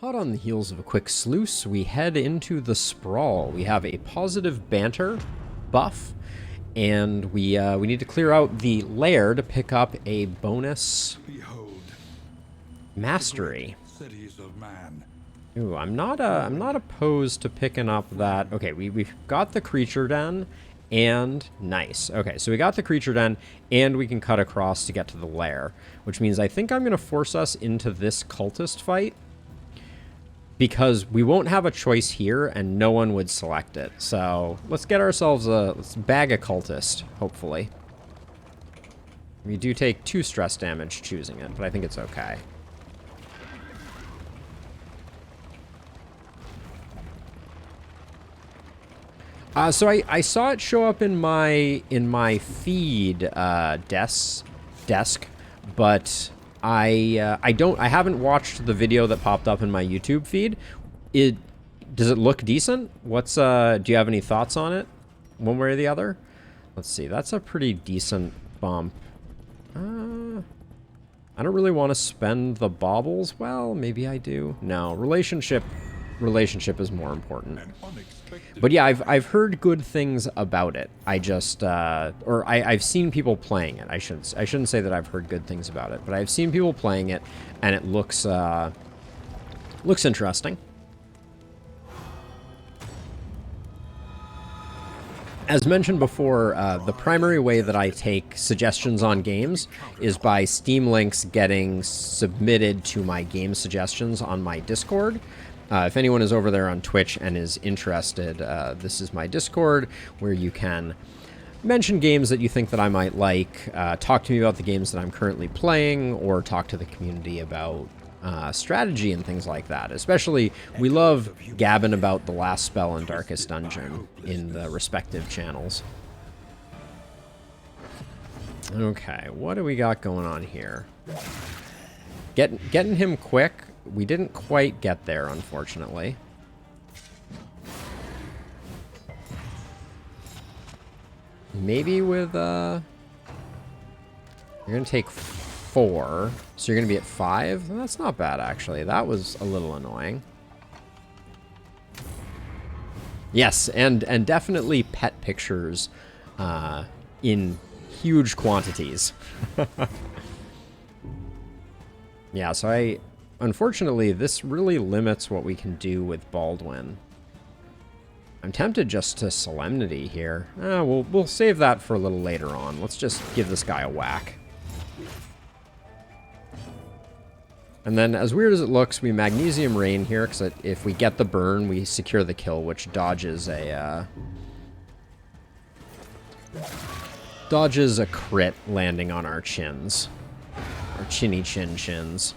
Hot on the heels of a quick sluice, we head into the Sprawl. We have a positive banter buff, and we need to clear out the lair to pick up a bonus mastery. Cities of man. Ooh, I'm not opposed to picking up that. Okay, we've got the creature den, and nice. Okay, so we got the creature den, and we can cut across to get to the lair, which means I think I'm going to force us into this cultist fight, because we won't have a choice here, and no one would select it. So let's get ourselves let's bag a cultist, hopefully. We do take 2 stress damage choosing it, but I think it's okay. So I saw it show up in my feed desk, but I haven't watched the video that popped up in my YouTube feed. Does it look decent? Do you have any thoughts on it, one way or the other? Let's see. That's a pretty decent bump. I don't really want to spend the baubles. Well, maybe I do. No, relationship is more important. But yeah, I've heard good things about it. I've seen people playing it. I shouldn't say that I've heard good things about it, but I've seen people playing it, and it looks interesting. As mentioned before, the primary way that I take suggestions on games is by Steam links getting submitted to my game suggestions on my Discord. If anyone is over there on Twitch and is interested, this is my Discord, where you can mention games that you think that I might like, talk to me about the games that I'm currently playing, or talk to the community about strategy and things like that. Especially, we love gabbing about the last spell in Darkest Dungeon in the respective channels. Okay, what do we got going on here? Getting him quick. We didn't quite get there, unfortunately. Maybe with, you're gonna take 4, so you're gonna be at 5? That's not bad, actually. That was a little annoying. Yes, and definitely pet pictures in huge quantities. Yeah, so unfortunately, this really limits what we can do with Baldwin. I'm tempted just to Solemnity here. We'll save that for a little later on. Let's just give this guy a whack. And then, as weird as it looks, we Magnesium Rain here, because if we get the burn, we secure the kill, which dodges a crit landing on our chins. Our chinny chin chins.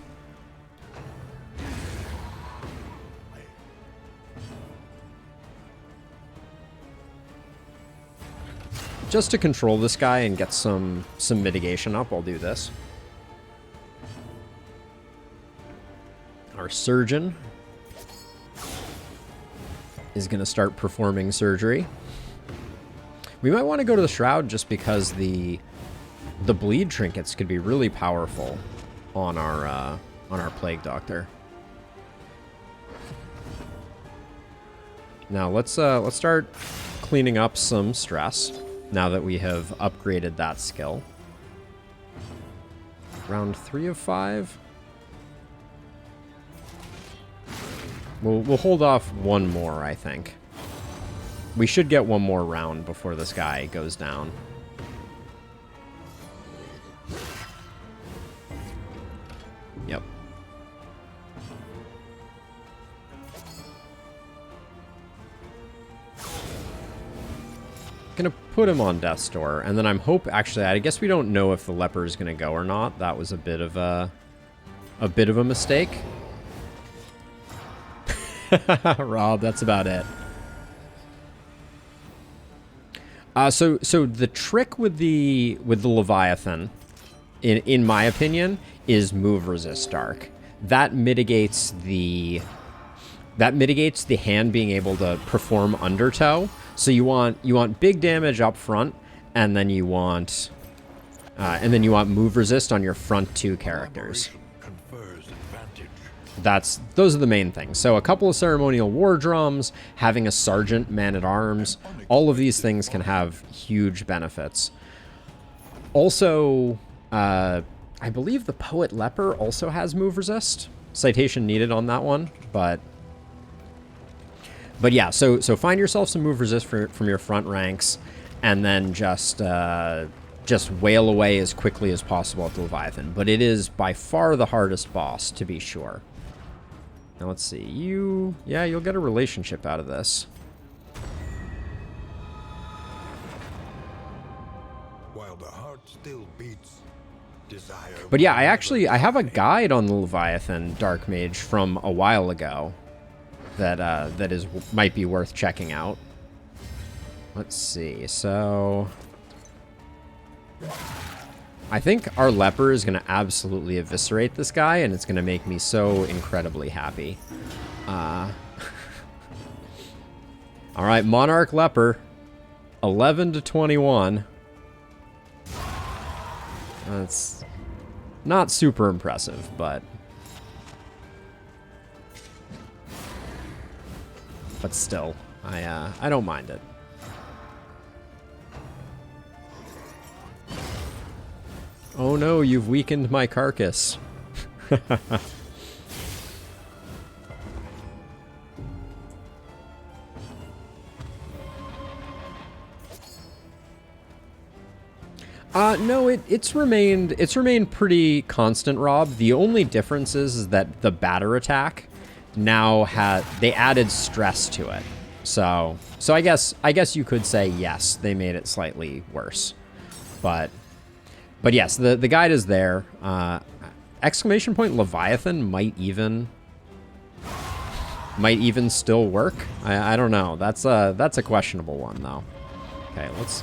Just to control this guy and get some mitigation up, I'll do this. Our surgeon is going to start performing surgery. We might want to go to the Shroud just because the bleed trinkets could be really powerful on our Plague Doctor. Now let's start cleaning up some stress. Now that we have upgraded that skill. Round 3 of 5. We'll hold off one more, I think. We should get one more round before this guy goes down. Yep. Gonna put him on Death's Door, and then actually, I guess we don't know if the leper is gonna go or not. That was a bit of a mistake. Rob, that's about it. So the trick with the Leviathan, in my opinion, is move resist dark. That mitigates the hand being able to perform undertow. So you want big damage up front, and then you want move resist on your front 2 characters. Those are the main things. So a couple of ceremonial war drums, having a sergeant man-at-arms, all of these things can have huge benefits. Also, I believe the Poet Leper also has move resist. Citation needed on that one, but yeah. So find yourself some move resist from your front ranks, and then just wail away as quickly as possible at the Leviathan. But it is by far the hardest boss, to be sure. Now let's see. You'll get a relationship out of this. While the heart still beats, desire. But yeah, I have a guide on the Leviathan Dark Mage from a while ago that might be worth checking out. Let's see. So I think our leper is going to absolutely eviscerate this guy, and it's going to make me so incredibly happy. All right, Monarch Leper, 11 to 21. That's not super impressive, but still, I don't mind it. Oh no, you've weakened my carcass. No, it's remained pretty constant, Rob. The only difference is that the batter attack now they added stress to it. So I guess you could say yes, they made it slightly worse. But yes, the guide is there. Exclamation point Leviathan might even still work. I don't know. That's a questionable one though. Okay, let's.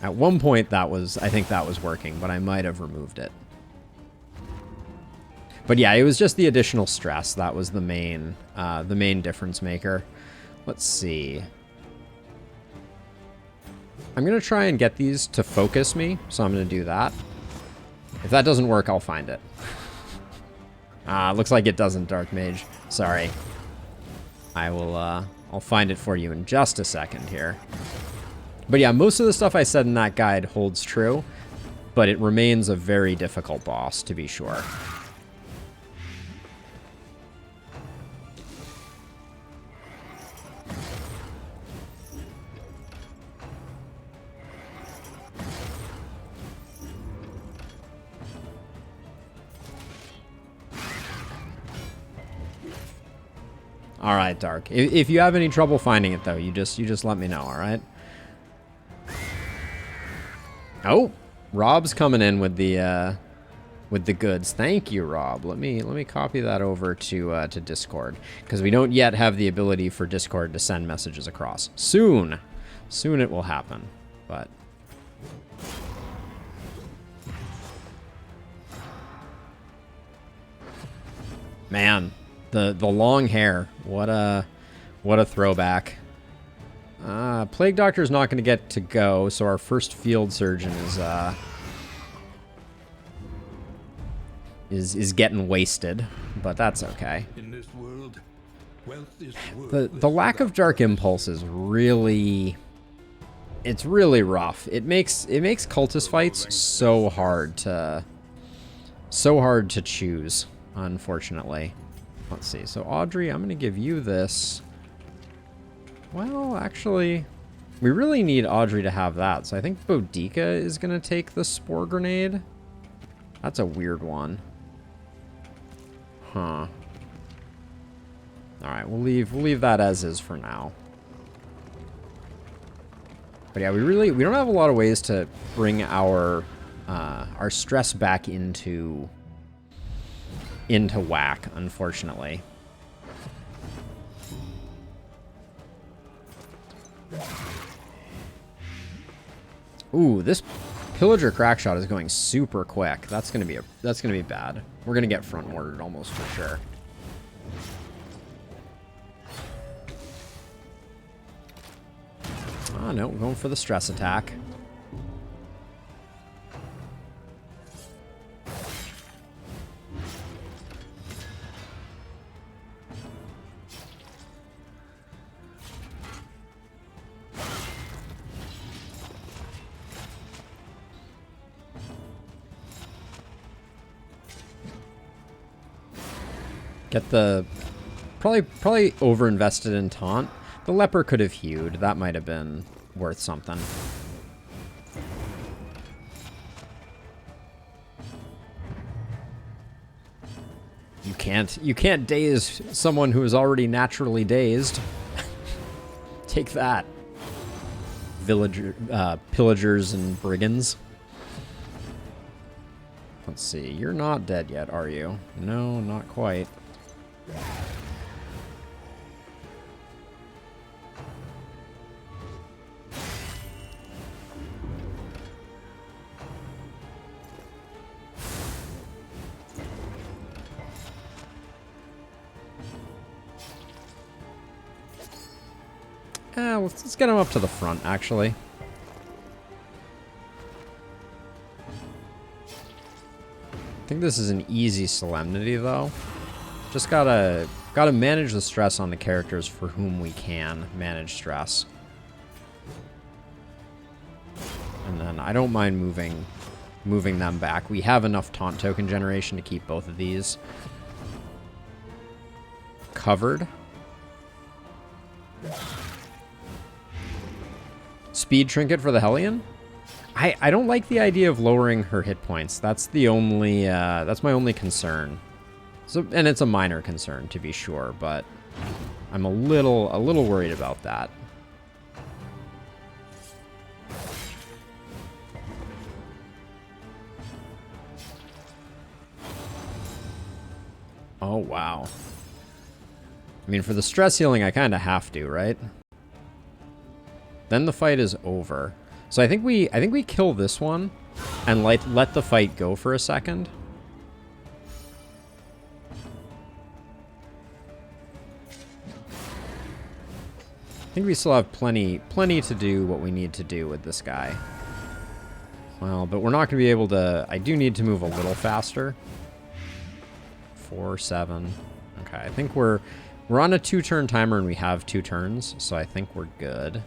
At one point I think that was working, but I might have removed it. But yeah, it was just the additional stress that was the main difference maker. Let's see. I'm going to try and get these to focus me, so I'm going to do that. If that doesn't work, I'll find it. Looks like it doesn't, Dark Mage. Sorry. I'll find it for you in just a second here. But yeah, most of the stuff I said in that guide holds true, but it remains a very difficult boss, to be sure. All right, Dark. If you have any trouble finding it, though, you just let me know. All right. Oh, Rob's coming in with the goods. Thank you, Rob. Let me copy that over to Discord, because we don't yet have the ability for Discord to send messages across. Soon it will happen. But man. The long hair, what a throwback. Plague Doctor's not going to get to go, so our first field surgeon is getting wasted, but that's okay. In this world, wealth is worth The lack of dark impulse is really rough. It makes cultist fights so hard to choose, unfortunately. Let's see. So, Audrey, I'm going to give you this. Well, actually, we really need Audrey to have that. So I think Boudica is going to take the Spore Grenade. That's a weird one. Huh. All right, we'll leave that as is for now. But yeah, we don't have a lot of ways to bring our stress back into whack, unfortunately. Ooh, this Pillager Crackshot is going super quick. That's gonna be bad. We're gonna get front ordered almost for sure. Oh no, we're going for the stress attack. Get the... Probably over-invested in taunt. The leper could have hewed. That might have been worth something. You can't daze someone who is already naturally dazed. Take that. Pillagers and brigands. Let's see. You're not dead yet, are you? No, not quite. Let's get him up to the front, actually. I think this is an easy solemnity, though. Just gotta manage the stress on the characters for whom we can manage stress. And then I don't mind moving them back. We have enough taunt token generation to keep both of these covered. Speed trinket for the Hellion? I don't like the idea of lowering her hit points. That's the only that's my only concern. So, and it's a minor concern to be sure, but I'm a little worried about that. Oh wow. I mean, for the stress healing, I kind of have to, right? Then the fight is over. So I think we kill this one and let the fight go for a second. I think we still have plenty to do what we need to do with this guy. Well, but we're not going to be able to... I do need to move a little faster. 4, 7. Okay, I think we're on a 2-turn timer and we have 2 turns, so I think we're good.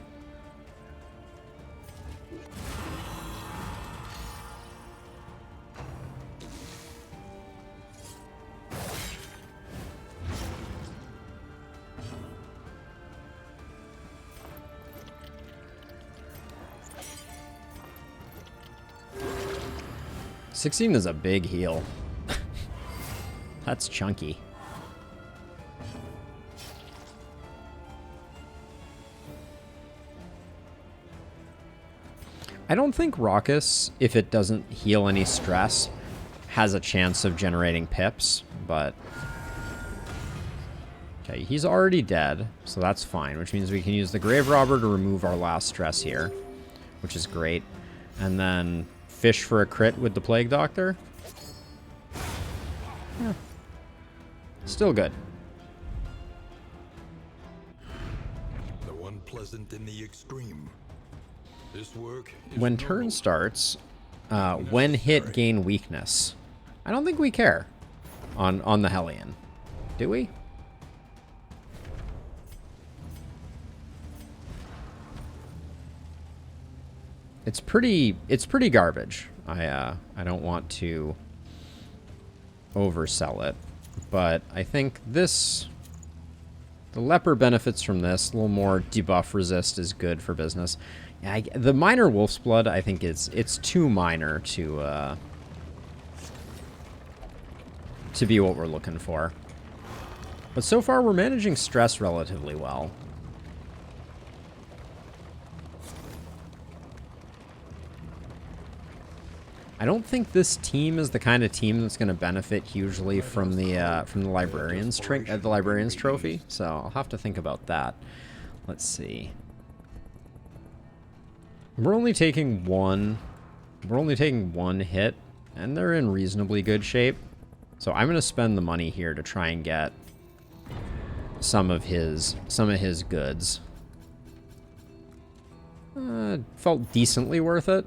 $16 is a big heal. That's chunky. I don't think Raucous, if it doesn't heal any stress, has a chance of generating pips, but... Okay, he's already dead, so that's fine, which means we can use the Grave Robber to remove our last stress here, which is great. And then fish for a crit with the Plague Doctor. Yeah. Still good. The one pleasant in the extreme. This work is When turn starts, when hit, gain weakness. I don't think we care on the Hellion. Do we? It's pretty garbage. I don't want to oversell it, but I think the leper benefits from this. A little more debuff resist is good for business. Yeah, the minor Wolf's Blood, I think it's too minor to be what we're looking for. But so far we're managing stress relatively well. I don't think this team is the kind of team that's going to benefit hugely from the librarian's trophy. So I'll have to think about that. Let's see. We're only taking one hit, and they're in reasonably good shape. So I'm going to spend the money here to try and get some of his goods. Felt decently worth it.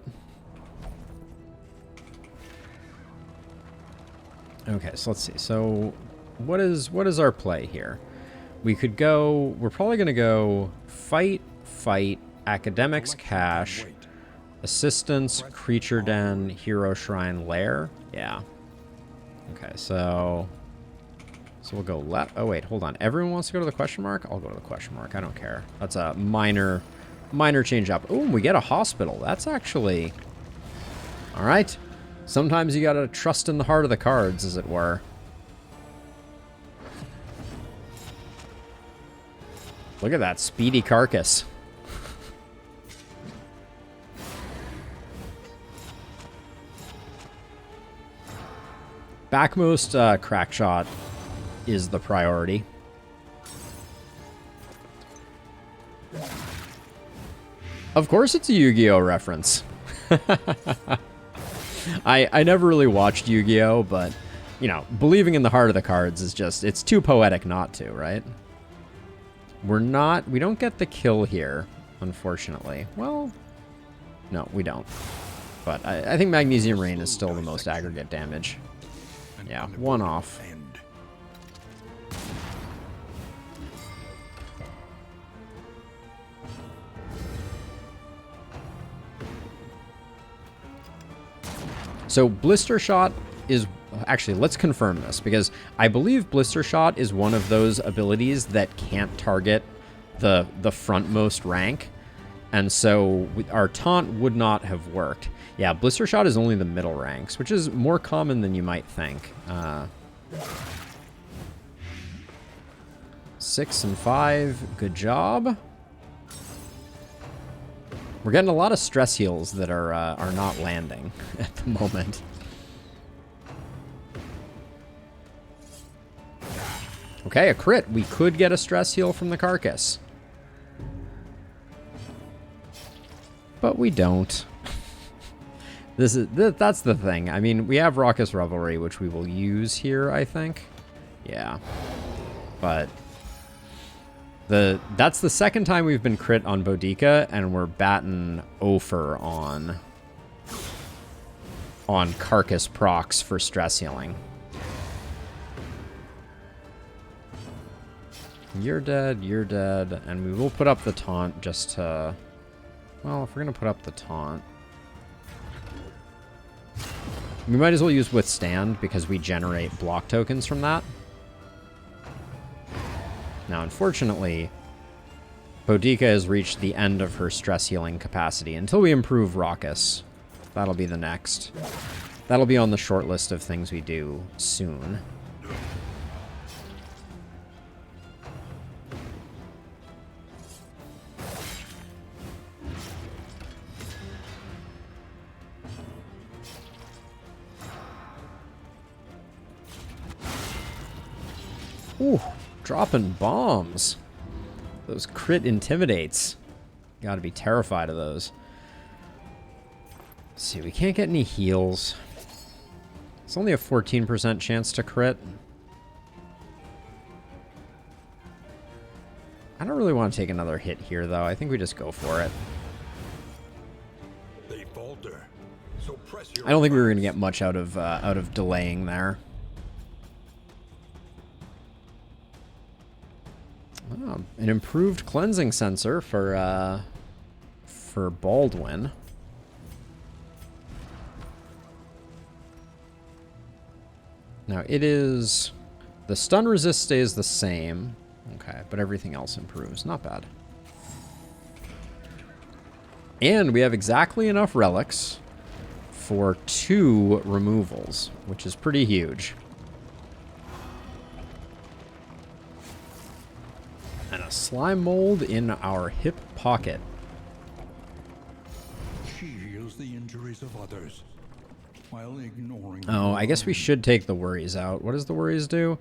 Okay, so let's see. So what is our play here? We could go... We're probably going to go fight, academics, cash, assistance, creature den, hero shrine, lair. Yeah. Okay, so So we'll go left. Oh, wait, hold on. Everyone wants to go to the question mark? I'll go to the question mark. I don't care. That's a minor change up. Oh, we get a hospital. That's actually... All right. Sometimes you gotta trust in the heart of the cards, as it were. Look at that speedy carcass. Backmost crack shot is the priority. Of course it's a Yu-Gi-Oh reference. I never really watched Yu-Gi-Oh, but, you know, believing in the heart of the cards is just, it's too poetic not to, right? We don't get the kill here, unfortunately. Well, no, we don't. But I think Magnesium Rain is still the most aggregate damage. Yeah, one off. So Blister Shot is... Actually, let's confirm this, because I believe Blister Shot is one of those abilities that can't target the frontmost rank. And so our taunt would not have worked. Yeah, Blister Shot is only the middle ranks, which is more common than you might think. 6 and 5, good job. We're getting a lot of stress heals that are not landing at the moment. Okay, a crit. We could get a stress heal from the carcass. But we don't. That's the thing. I mean, we have Raucous Revelry, which we will use here, I think. Yeah. But that's the second time we've been crit on Boudica, and we're batting over on Carcass procs for stress healing. You're dead, and we will put up the taunt just to... Well, if we're going to put up the taunt... We might as well use Withstand, because we generate block tokens from that. Now, unfortunately, Boudica has reached the end of her stress healing capacity. Until we improve Raucous, that'll be the next. That'll be on the short list of things we do soon. Ooh, dropping bombs. Those crit intimidates. Gotta be terrified of those. Let's see, we can't get any heals. It's only a 14% chance to crit. I don't really want to take another hit here, though. I think we just go for it. They falter. So press your I don't think we were going to get much out of delaying there. Oh, an improved cleansing sensor for Baldwin. Now it is... The stun resist stays the same. Okay, but everything else improves. Not bad. And we have exactly enough relics for 2 removals, which is pretty huge. And a slime mold in our hip pocket. She heals the injuries of others while ignoring. Oh, I guess we should take the worries out. What does the worries do?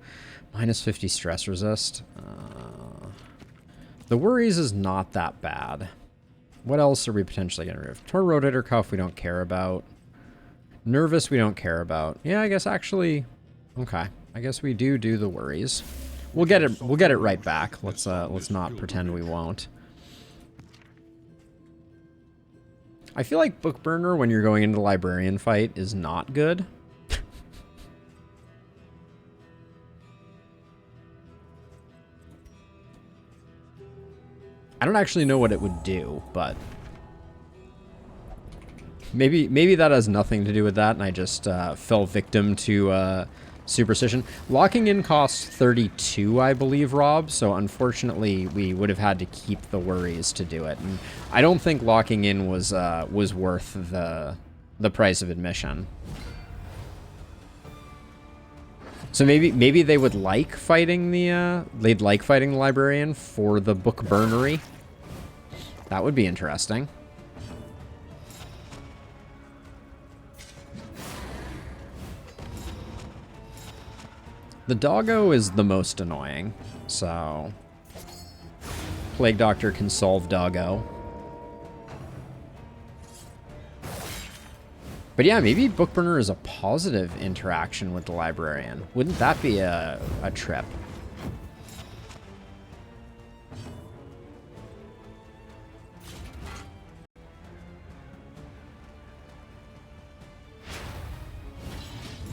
Minus 50 stress resist. The worries is not that bad. What else are we potentially going to remove? Torn rotator cuff we don't care about. Nervous we don't care about. Yeah, I guess actually... Okay. I guess we do the worries. We'll get it right back. Let's not pretend we won't. I feel like Book Burner when you're going into the librarian fight is not good. I don't actually know what it would do, but maybe that has nothing to do with that, and I just fell victim to Superstition. Locking in costs 32, I believe, Rob. So unfortunately, we would have had to keep the worries to do it. And I don't think locking in was worth the price of admission. So maybe they would like fighting the librarian for the book burnery. That would be interesting. The doggo is the most annoying, so Plague Doctor can solve doggo. But yeah, maybe Bookburner is a positive interaction with the librarian. Wouldn't that be a trip?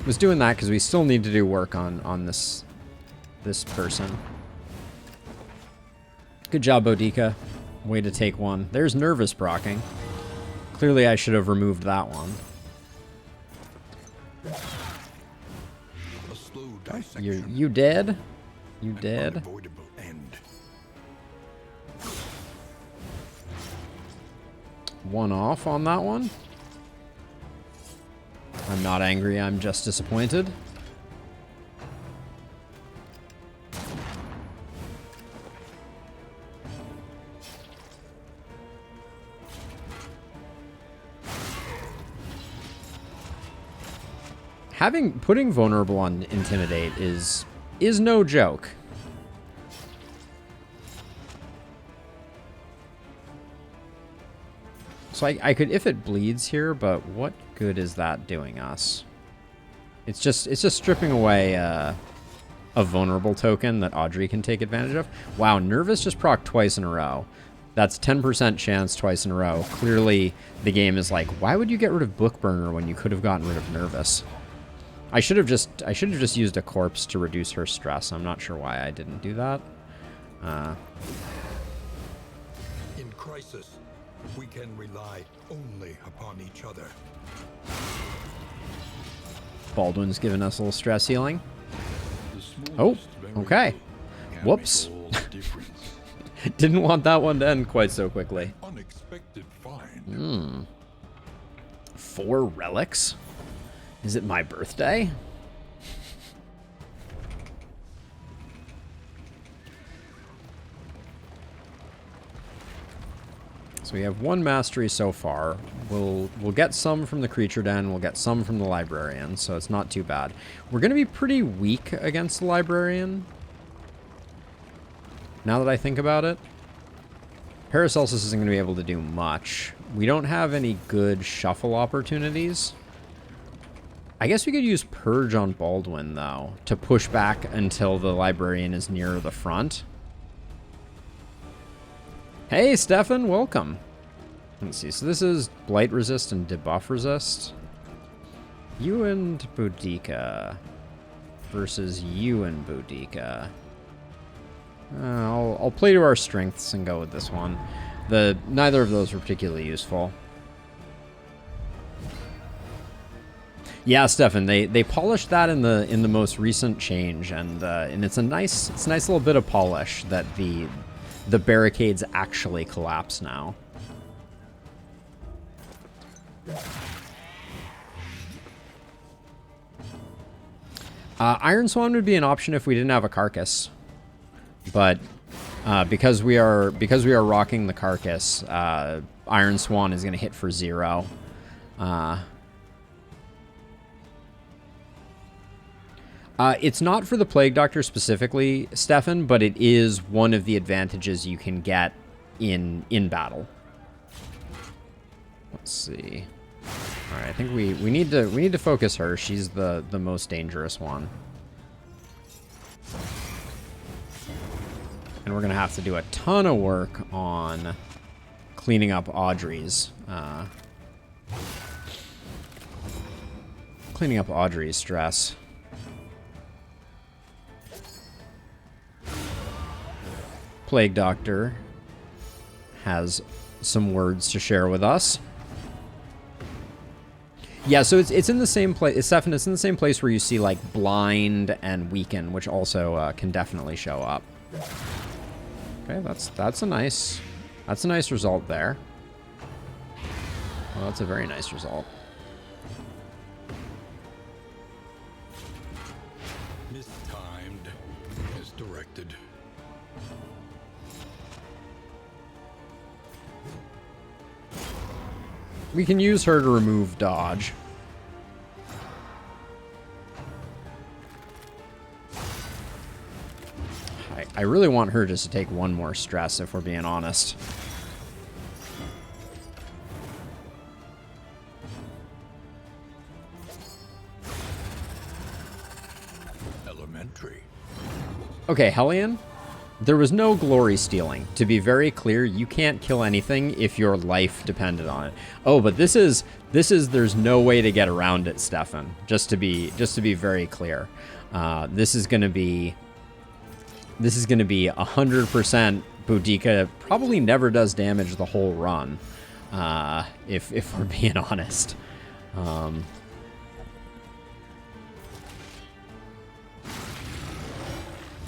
Was doing that because we still need to do work on this person. Good job, Bodica. Way to take one. There's nervous procking. Clearly I should have removed that one. You dead? You dead? One off on that one. I'm not angry, I'm just disappointed. Putting vulnerable on intimidate is no joke. So I could, if it bleeds here, but what good is that doing us? It's just stripping away a vulnerable token that Audrey can take advantage of. Wow, Nervous just proc twice in a row. That's 10% chance twice in a row. Clearly, the game is like, why would you get rid of Bookburner when you could have gotten rid of Nervous? I should have just used a corpse to reduce her stress. I'm not sure why I didn't do that. In crisis, we can rely only upon each other. Baldwin's giving us a little stress healing. Oh, okay. Whoops. Didn't want that one to end quite so quickly. Unexpected find. 4 relics? Is it my birthday? So we have 1 mastery so far. We'll get some from the creature den, we'll get some from the librarian, so it's not too bad. We're gonna be pretty weak against the librarian, now that I think about it. Paracelsus isn't gonna be able to do much. We don't have any good shuffle opportunities. I guess we could use Purge on Baldwin, though, to push back until the librarian is near the front. Hey, Stefan, welcome. Let's see, so this is Blight Resist and Debuff Resist. You and Boudica versus you and Boudica. I'll play to our strengths and go with this one. Neither of those were particularly useful. Yeah, Stefan, they polished that in the most recent change, and it's a nice little bit of polish that the barricades actually collapse now. Iron Swan would be an option if we didn't have a carcass, but because we are rocking the carcass, Iron Swan is going to hit for 0. It's not for the Plague Doctor specifically, Stefan, but it is one of the advantages you can get in battle. Let's see. All right, I think we need to focus her. She's the most dangerous one. And we're gonna have to do a ton of work on cleaning up Audrey's stress. Plague Doctor has some words to share with us. Yeah, so it's in the same place. Stefan, it's in the same place where you see like blind and weaken, which also can definitely show up. Okay, that's a nice result there. Well, that's a very nice result. Mistimed, misdirected. We can use her to remove dodge. I really want her just to take one more stress, if we're being honest. Elementary. Okay, Hellion. There was no glory stealing. To be very clear, you can't kill anything if your life depended on it. Oh, but this is there's no way to get around it, Stefan. Just to be very clear. This is gonna be 100% Boudica probably never does damage the whole run. If we're being honest.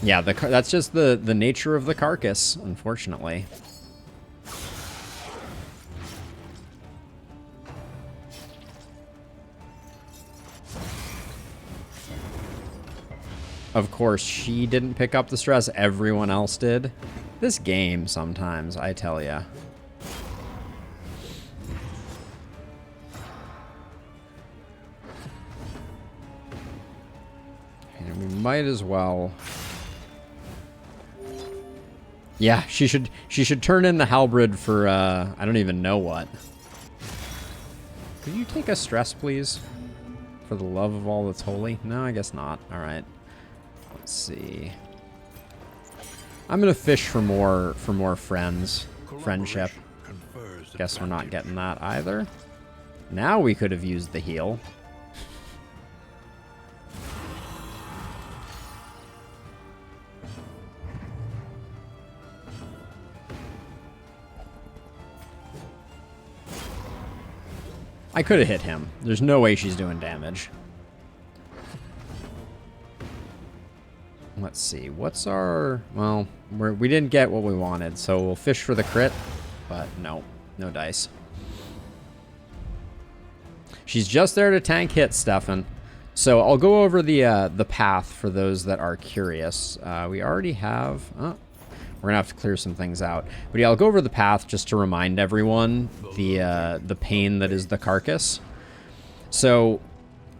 Yeah, that's just the nature of the carcass, unfortunately. Of course, she didn't pick up the stress. Everyone else did. This game, sometimes, I tell ya. And we might as well... Yeah, she should turn in the halberd for, I don't even know what. Could you take a stress, please? For the love of all that's holy? No, I guess not. All right. Let's see. I'm gonna fish for more friendship. Guess we're not getting that either. Now we could have used the heal. I could have hit him. There's no way she's doing damage. Let's see. What's our... Well, we didn't get what we wanted, so we'll fish for the crit. But no. No dice. She's just there to tank hits, Stefan. So I'll go over the path for those that are curious. We already have... Oh, we're going to have to clear some things out. But yeah, I'll go over the path just to remind everyone the pain that is the carcass. So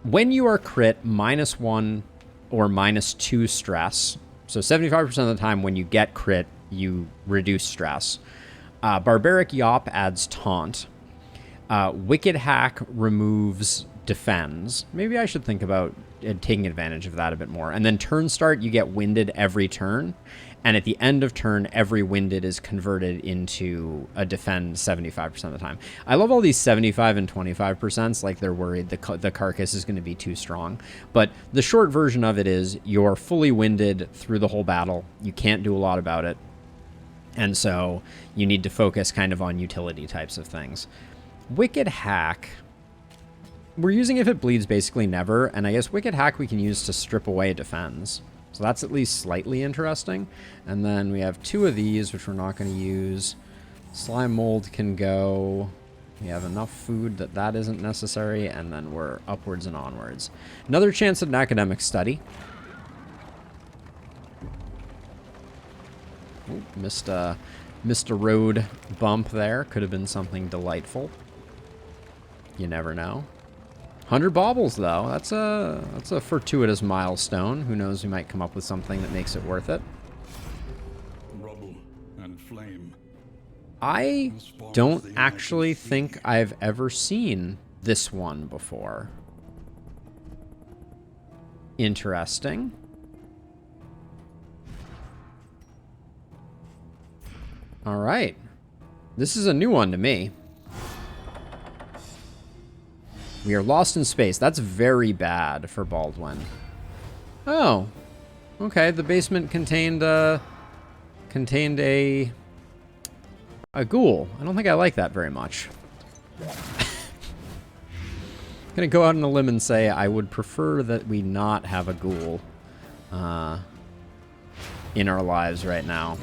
when you are crit, -1 or -2 stress. So 75% of the time when you get crit, you reduce stress. Barbaric Yop adds taunt. Wicked Hack removes defends. Maybe I should think about taking advantage of that a bit more. And then turn start, you get winded every turn. And at the end of turn, every winded is converted into a defend 75% of the time. I love all these 75 and 25%. Like they're worried the carcass is going to be too strong. But the short version of it is you're fully winded through the whole battle. You can't do a lot about it. And so you need to focus kind of on utility types of things. Wicked Hack. We're using if it bleeds basically never. And I guess Wicked Hack we can use to strip away defends. So that's at least slightly interesting. And then we have 2 of these, which we're not going to use. Slime Mold can go. We have enough food that isn't necessary. And then we're upwards and onwards. Another chance at an academic study. Ooh, missed a road bump there. Could have been something delightful. You never know. 100 baubles, though. That's a fortuitous milestone. Who knows? We might come up with something that makes it worth it. Rubble and flame. I don't actually think I've ever seen this one before. Interesting. All right. This is a new one to me. We are lost in space. That's very bad for Baldwin. Oh. Okay, the basement contained a ghoul. I don't think I like that very much. Gonna go out on a limb and say I would prefer that we not have a ghoul in our lives right now.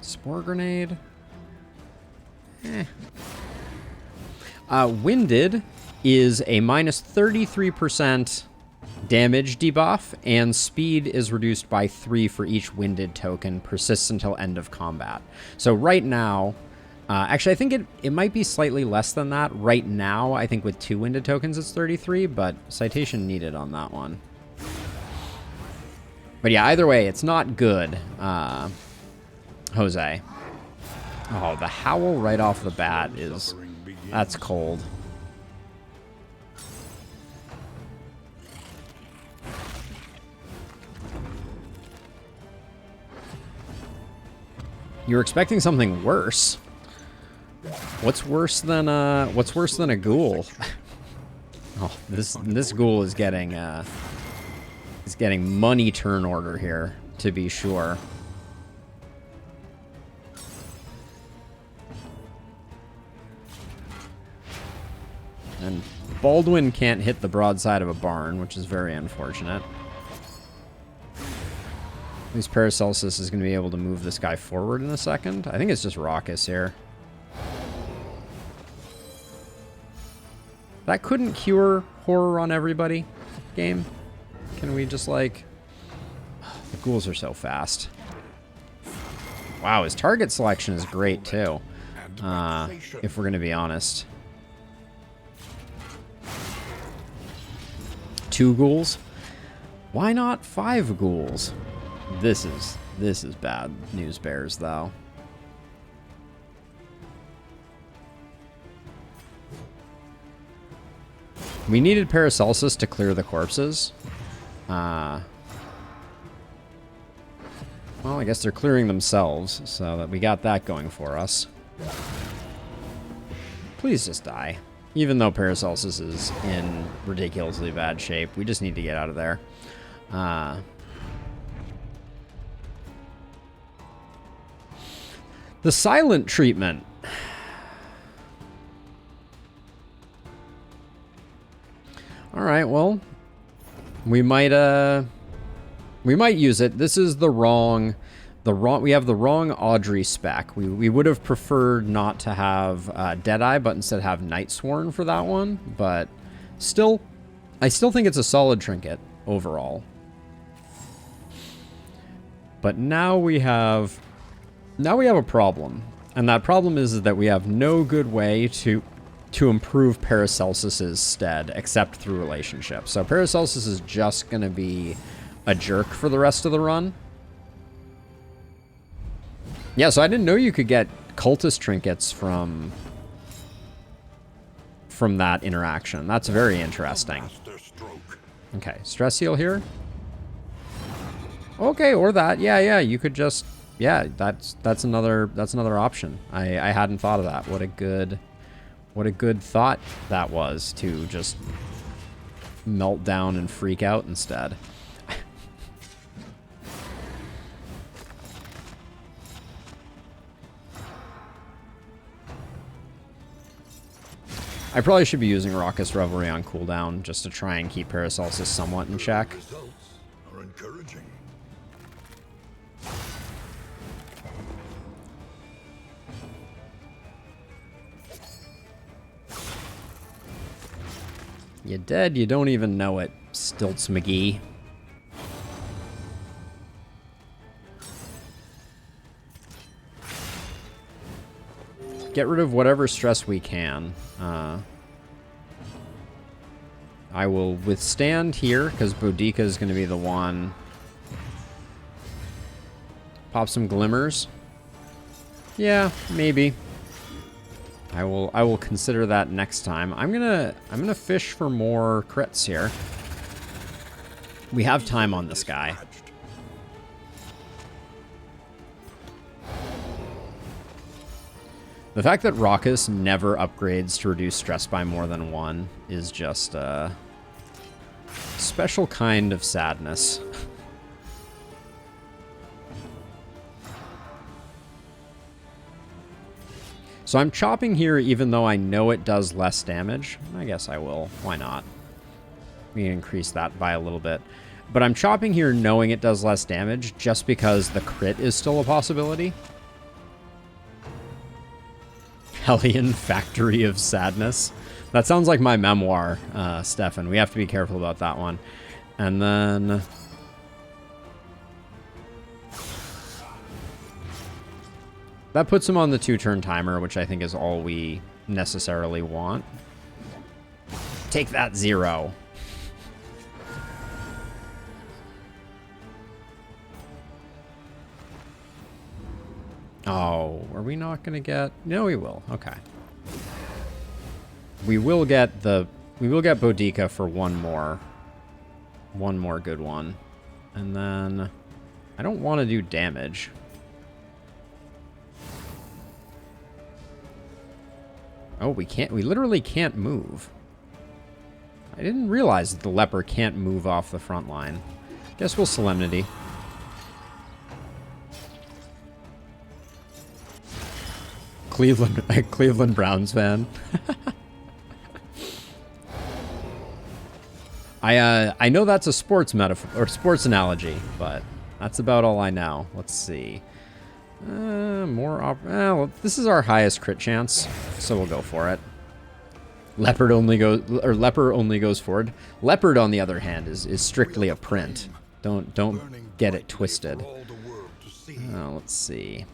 Spore grenade. Winded is a minus 33% damage debuff, and speed is reduced by 3 for each winded token, persists until end of combat. So right now, actually I think it might be slightly less than that. Right now, I think with 2 winded tokens it's 33, but citation needed on that one. But yeah, either way, it's not good, Jose. Oh, the howl right off the bat is... that's cold. You're expecting something worse. What's worse than a ghoul? Oh, this ghoul is getting money turn order here, to be sure. And Baldwin can't hit the broadside of a barn, which is very unfortunate. At least Paracelsus is going to be able to move this guy forward in a second. I think it's just Raucous here. That couldn't cure horror on everybody, game. Can we just, like... The ghouls are so fast. Wow, his target selection is great, too. If we're going to be honest. 2 ghouls? Why not 5 ghouls? This is bad news bears, though. We needed Paracelsus to clear the corpses. Well, I guess they're clearing themselves, so that we got that going for us. Please just die. Even though Paracelsus is in ridiculously bad shape, we just need to get out of there. The silent treatment. All right, well, we might use it. This is the wrong we have the wrong Audrey spec. We would have preferred not to have Deadeye, but instead have Nightsworn for that one. But still, I still think it's a solid trinket overall. But now we have a problem, and that problem is that we have no good way to improve Paracelsus's stead except through relationships. So Paracelsus is just going to be a jerk for the rest of the run. Yeah, so I didn't know you could get cultist trinkets from that interaction. That's very interesting. Okay, stress heal here. Okay, or that. Yeah, you could just... yeah, that's another option. I hadn't thought of that. What a good thought that was, to just melt down and freak out instead. I probably should be using Raucous Revelry on cooldown just to try and keep Paracelsus somewhat in check. Results are encouraging. You dead, you don't even know it, Stilts McGee. Get rid of whatever stress we can. I will withstand here, because Boudica is going to be the one. Pop some glimmers. Yeah, maybe. I will consider that next time. I'm gonna fish for more crits here. We have time on this guy. The fact that Raucous never upgrades to reduce stress by more than 1 is just a special kind of sadness. So I'm chopping here even though I know it does less damage. I guess I will. Why not? We can increase that by a little bit. But I'm chopping here knowing it does less damage just because the crit is still a possibility. Hellion Factory of Sadness. That sounds like my memoir, Stefan. We have to be careful about that one. And then... that puts him on the 2-turn timer, which I think is all we necessarily want. Take that, 0. Oh, are we not going to get... no, we will. Okay. We will get Boudica for one more good one. And then I don't want to do damage. Oh, we literally can't move. I didn't realize that the leper can't move off the front line. Guess we'll Solemnity. Cleveland Browns fan. I know that's a sports metaphor or sports analogy, but that's about all I know. Let's see. Well, this is our highest crit chance, so we'll go for it. Leper only goes forward. Leopard, on the other hand, is strictly a print. Don't get it twisted. Let's see.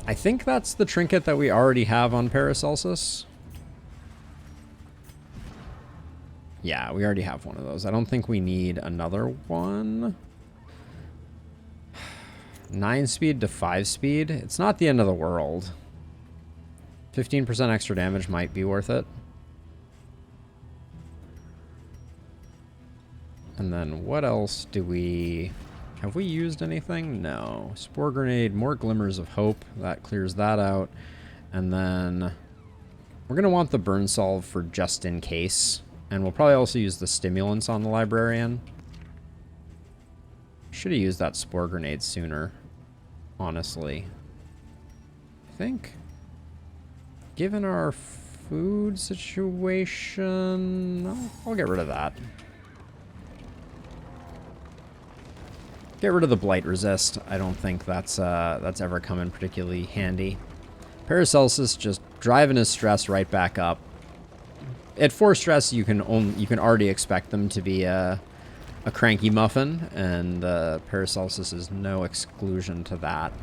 I think that's the trinket that we already have on Paracelsus. Yeah, we already have one of those. I don't think we need another one. 9 speed to 5 speed. It's not the end of the world. 15% extra damage might be worth it. And then what else do we... have we used anything? No. Spore Grenade, more Glimmers of Hope. That clears that out. And then we're going to want the Burn Solve for just in case. And we'll probably also use the Stimulants on the Librarian. Should have used that Spore Grenade sooner, honestly. I think, given our food situation, I'll get rid of that. Get rid of the Blight Resist. I don't think that's ever come in particularly handy. Paracelsus just driving his stress right back up. At 4 stress, you can already expect them to be a cranky muffin, and Paracelsus is no exclusion to that.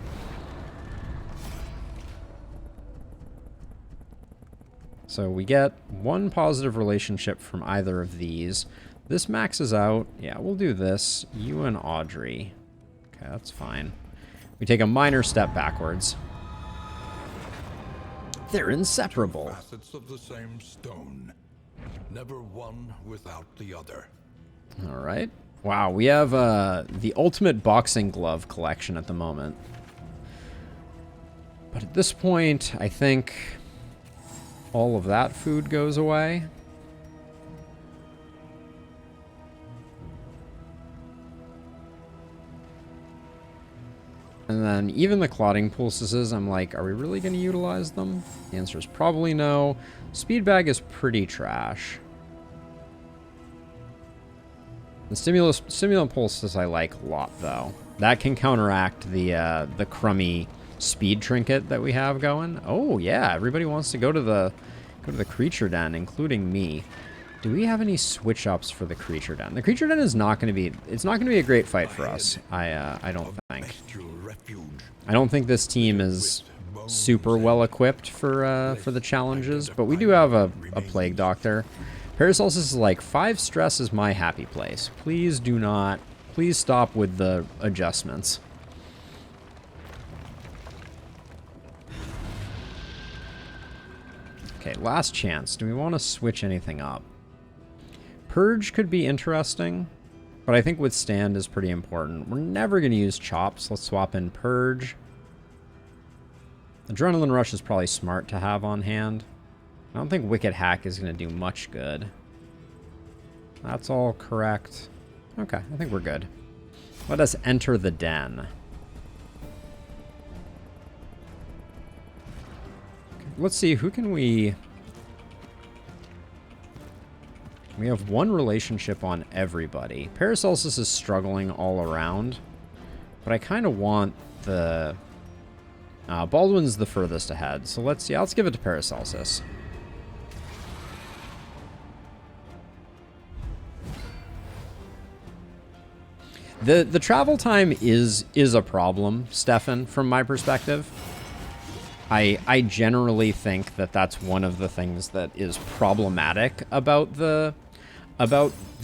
So we get 1 positive relationship from either of these. This maxes out. Yeah, we'll do this. You and Audrey. Okay, that's fine. We take a minor step backwards. They're inseparable. Facets of the same stone. Never one without the other. All right. Wow, we have the ultimate boxing glove collection at the moment. But at this point, I think all of that food goes away. And then even the clotting pulses, I'm like, are we really going to utilize them? The answer is probably no. Speed bag is pretty trash. The stimulant pulses I like a lot, though. That can counteract the crummy speed trinket that we have going. Oh yeah, everybody wants to go to the creature den, including me. Do we have any switch ups for the creature den? The creature den is not going to be. It's not going to be a great fight for us. I don't think. I don't think this team is super well equipped for the challenges, but we do have a plague doctor. Paracelsus is like 5 stress is my happy place. Please do not. Please stop with the adjustments. Okay, last chance. Do we want to switch anything up? Purge could be interesting, but I think Withstand is pretty important. We're never going to use Chops. Let's swap in Purge. Adrenaline Rush is probably smart to have on hand. I don't think Wicked Hack is going to do much good. That's all correct. Okay, I think we're good. Let us enter the den. let's see, who can we... We have one relationship on everybody. Paracelsus is struggling all around, but I kind of want the... Baldwin's the furthest ahead, so let's see. Let's give it to Paracelsus. The travel time is a problem, Stefan, from my perspective. I generally think that that's one of the things that is problematic about the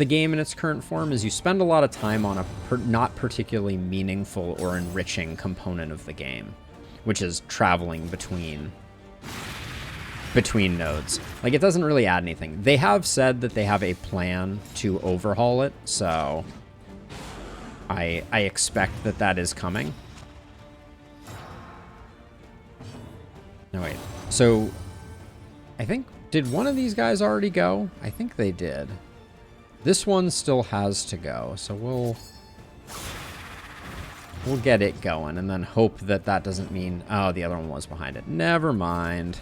game in its current form, is you spend a lot of time on a not particularly meaningful or enriching component of the game, which is traveling between nodes. Like, it doesn't really add anything. They have said that they have a plan to overhaul it, so I expect that that is coming. No, wait. So, I think, did one of these guys already go? I think they did. This one still has to go, so we'll get it going, and then hope that that doesn't mean... Oh, the other one was behind it. Never mind.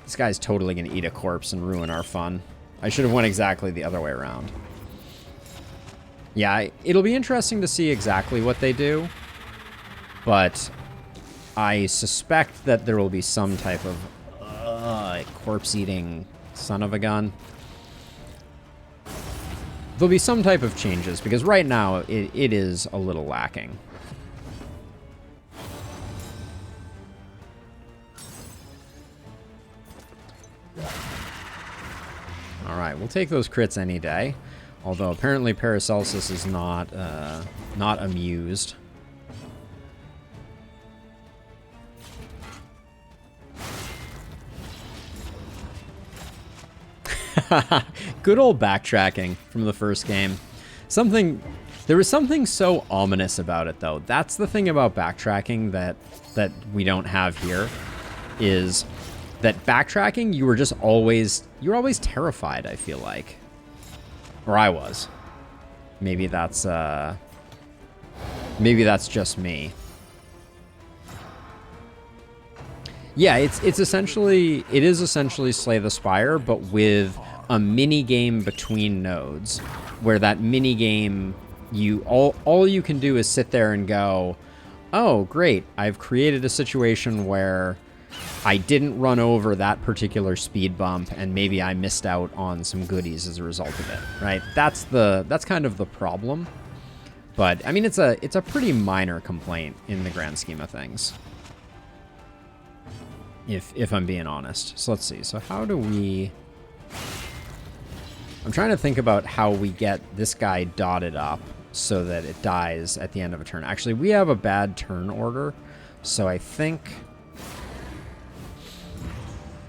This guy's totally going to eat a corpse and ruin our fun. I should have went exactly the other way around. Yeah, it'll be interesting to see exactly what they do, but I suspect that there will be some type of corpse-eating son of a gun. There'll be some type of changes, because right now it is a little lacking. Alright, we'll take those crits any day. Although apparently Paracelsus is not amused. Good old backtracking from the first game. There was something so ominous about it, though. That's the thing about backtracking that we don't have here, is that backtracking, you were always terrified, I feel like. Or I was. Maybe that's just me. Yeah, it is essentially Slay the Spire, but with a mini game between nodes, where that mini game, all you can do is sit there and go, oh great, I've created a situation where I didn't run over that particular speed bump, and maybe I missed out on some goodies as a result of it, right? That's kind of the problem. But I mean, it's a pretty minor complaint in the grand scheme of things, if I'm being honest. So let's see. So how do we... I'm trying to think about how we get this guy dotted up so that it dies at the end of a turn. Actually, we have a bad turn order, so I think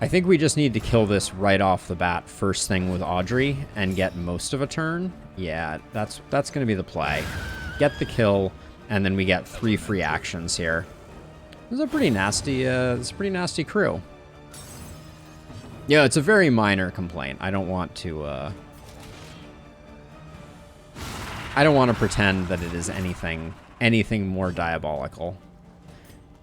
we just need to kill this right off the bat, first thing with Audrey, and get most of a turn. Yeah, that's going to be the play. Get the kill, and then we get 3 free actions here. This is a pretty nasty crew. Yeah, it's a very minor complaint. I don't want to pretend that it is anything more diabolical.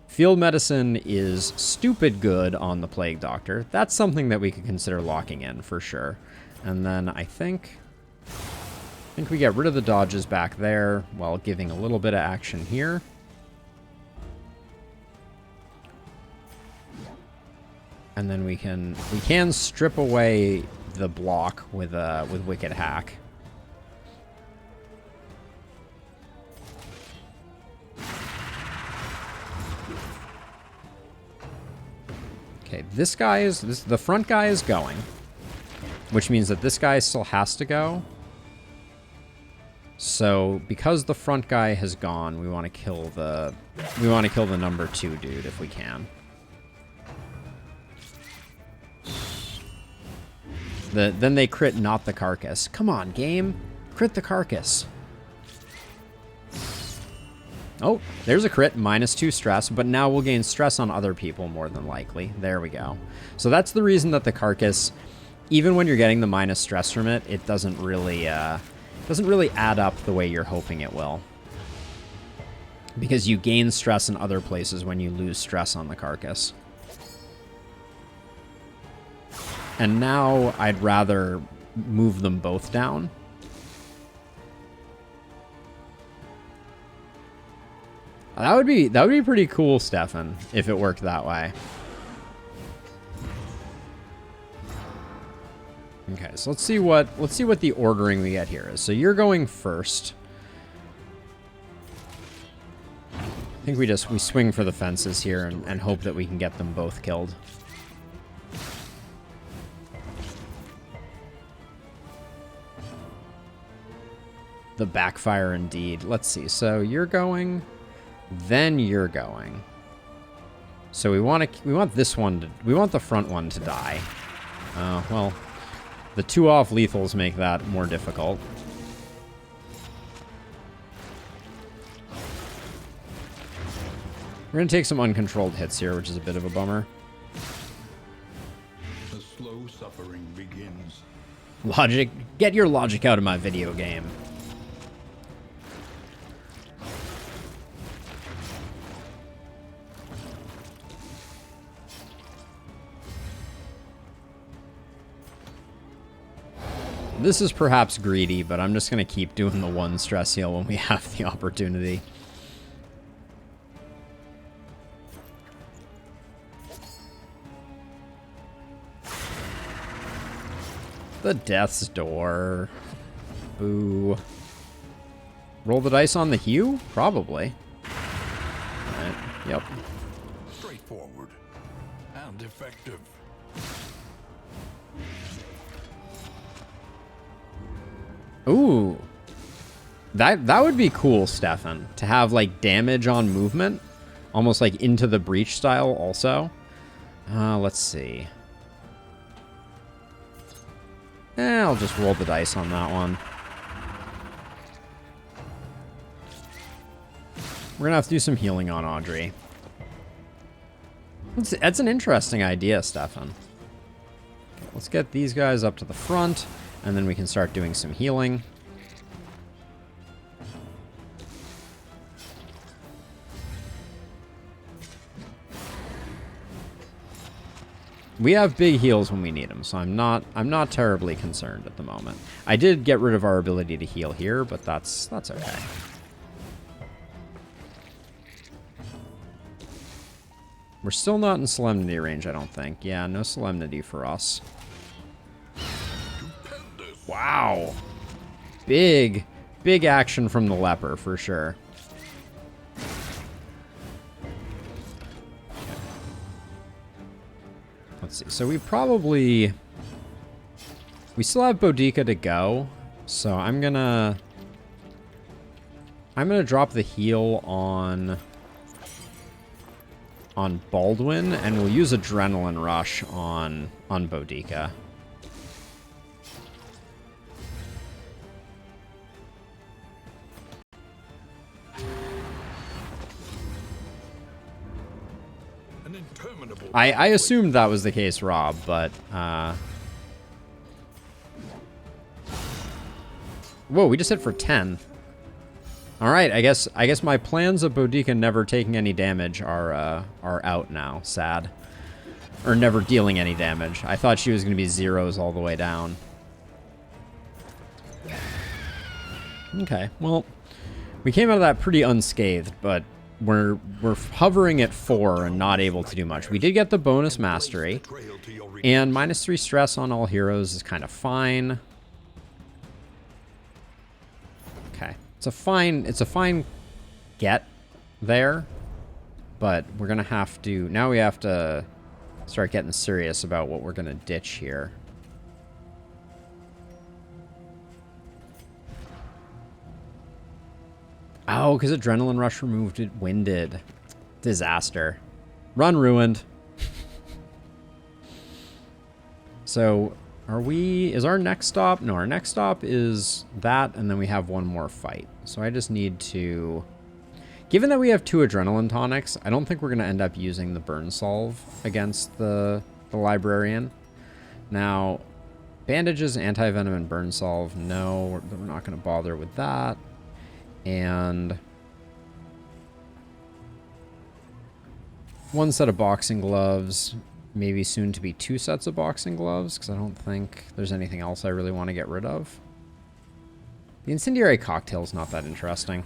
Field medicine is stupid good on the Plague Doctor. That's something that we could consider locking in for sure. And then I think we get rid of the dodges back there while giving a little bit of action here. And then we can strip away the block with Wicked Hack. Okay, the front guy is going, which means that this guy still has to go. So because the front guy has gone, we want to kill the number 2 dude if we can. Then they crit not the carcass. Come on, game. Crit the carcass. Oh, there's a crit, -2 stress, but now we'll gain stress on other people more than likely. There we go. So that's the reason that the carcass, even when you're getting the minus stress from it, it doesn't really add up the way you're hoping it will. because you gain stress in other places when you lose stress on the carcass. And now I'd rather move them both down. That would be pretty cool, Stefan, if it worked that way. Okay, so let's see what the ordering we get here is. So you're going first. I think we swing for the fences here and hope that we can get them both killed. The backfire indeed. Let's see. So you're going, then you're going. So we want this one to, we want the front one to die. Well, the 2 off lethals make that more difficult. We're gonna take some uncontrolled hits here, which is a bit of a bummer. The slow suffering begins. Logic, get your logic out of my video game. This is perhaps greedy, but I'm just going to keep doing the 1 stress heal when we have the opportunity. The death's door. Boo. Roll the dice on the hue? Probably. Alright, yep. Straightforward and effective. Ooh. That would be cool, Stefan. To have, like, damage on movement. Almost like Into the Breach style also. Let's see. I'll just roll the dice on that one. We're gonna have to do some healing on Audrey. That's an interesting idea, Stefan. Okay, let's get these guys up to the front, and then we can start doing some healing. We have big heals when we need them, so I'm not terribly concerned at the moment. I did get rid of our ability to heal here, but that's okay. We're still not in Solemnity range, I don't think. Yeah, no Solemnity for us. Wow. Big action from the leper, for sure. Let's see. So we still have Boudica to go. So I'm gonna drop the heal on Baldwin, and we'll use Adrenaline Rush on Boudica. I assumed that was the case, Rob, but whoa, we just hit for 10. All right, I guess my plans of Boudica never taking any damage are out now. Sad. Or never dealing any damage. I thought she was going to be zeros all the way down. Okay, well, we came out of that pretty unscathed, but we're hovering at 4 and not able to do much. We did get the bonus mastery, and -3 stress on all heroes is kind of fine. Okay, it's a fine get there, but we're gonna have to now. We have to start getting serious about what we're gonna ditch here. Oh, because Adrenaline Rush removed it. Winded. Disaster. Run ruined. So, is our next stop? No, our next stop is that, and then we have one more fight. So I just need to... Given that we have 2 Adrenaline Tonics, I don't think we're going to end up using the Burn Solve against the Librarian. Now, Bandages, Anti-Venom, and Burn Solve, no, we're not going to bother with that. And One set of boxing gloves, maybe soon to be 2 sets of boxing gloves, because I don't think there's anything else I really want to get rid of. The incendiary cocktail is not that interesting.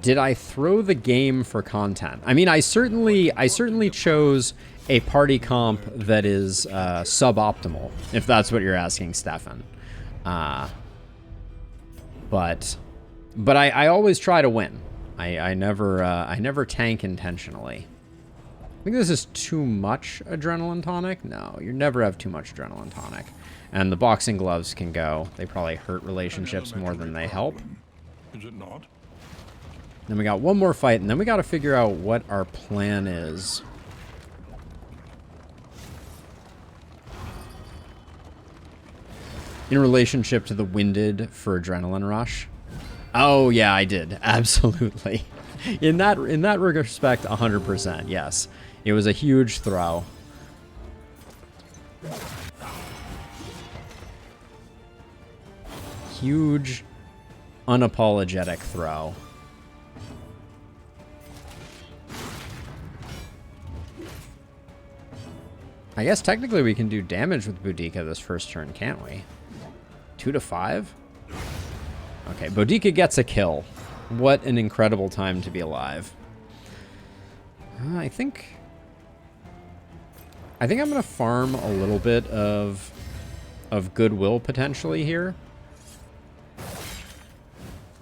Did I throw the game for content? I mean, I certainly chose a party comp that is suboptimal, if that's what you're asking, Stefan. But I always try to win. I never tank intentionally. I think this is too much adrenaline tonic. No, you never have too much adrenaline tonic. And the boxing gloves can go. They probably hurt relationships more than they help. Is it not? Then we got one more fight, and then we got to figure out what our plan is. In relationship to the winded for adrenaline rush. Oh yeah, I did. Absolutely. In that respect, 100%, yes. It was a huge throw. Huge, unapologetic throw. I guess technically we can do damage with Boudica this first turn, can't we? 2 to 5? Okay, Boudica gets a kill. What an incredible time to be alive. I think I'm gonna farm a little bit of goodwill potentially here.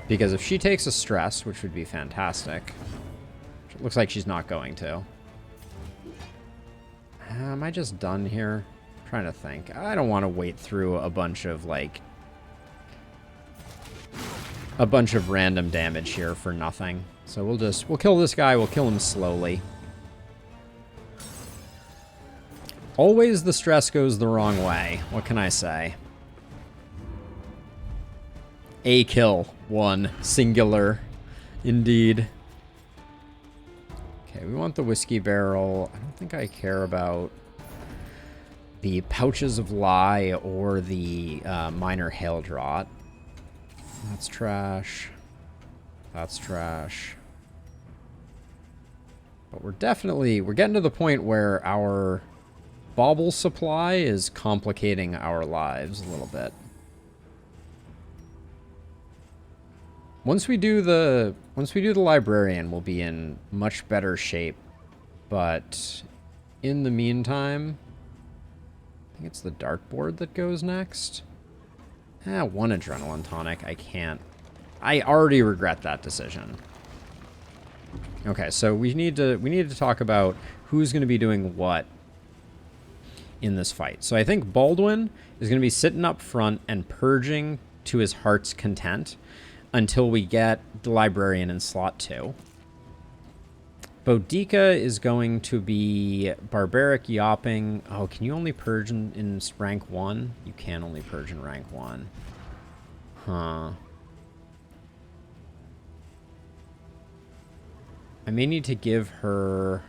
Because if she takes a stress, which would be fantastic, it looks like she's not going to. Am I just done here? I'm trying to think. I don't want to wait through a bunch of, like, a bunch of random damage here for nothing. So we'll kill this guy. We'll kill him slowly. Always the stress goes the wrong way. What can I say? A kill. 1. Singular. Indeed. Okay, we want the whiskey barrel. I don't think I care about the pouches of lye or the minor hail draught. That's trash. That's trash. But we're getting to the point where our bauble supply is complicating our lives a little bit. Once we do the librarian, we'll be in much better shape. But in the meantime, I think it's the dartboard that goes next. 1 adrenaline tonic. I can't. I already regret that decision. Okay, so we need to talk about who's going to be doing what in this fight. So I think Baldwin is going to be sitting up front and purging to his heart's content until we get the librarian in slot 2. Boudica is going to be barbaric yopping. Oh, can you only purge in rank 1? You can only purge in rank 1. Huh. I may need to give her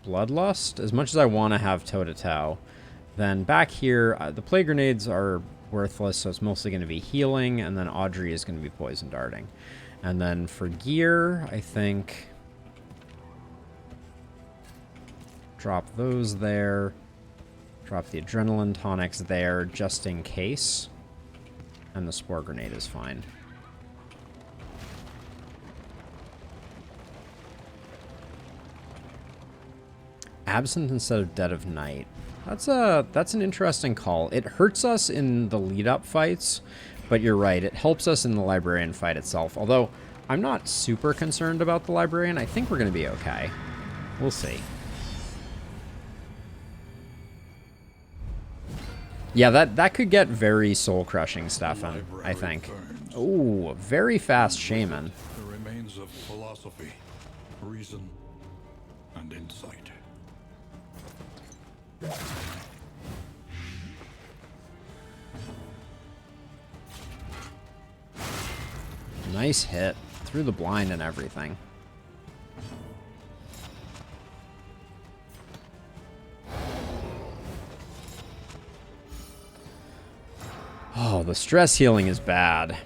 Bloodlust. As much as I want to have toe-to-toe. Then back here, the plague grenades are worthless, so it's mostly going to be healing, and then Audrey is going to be poison darting. And then for gear, I think drop those there, drop the adrenaline tonics there just in case, and the spore grenade is fine. Absent instead of Dead of Night. That's an interesting call. It hurts us in the lead-up fights, but you're right. It helps us in the librarian fight itself. Although I'm not super concerned about the librarian. I think we're going to be okay. We'll see. Yeah, that could get very soul-crushing, Stefan, I think. Ooh, very fast shaman. The remains of philosophy, reason, and insight. Nice hit. Through the blind and everything. Oh, the stress healing is bad.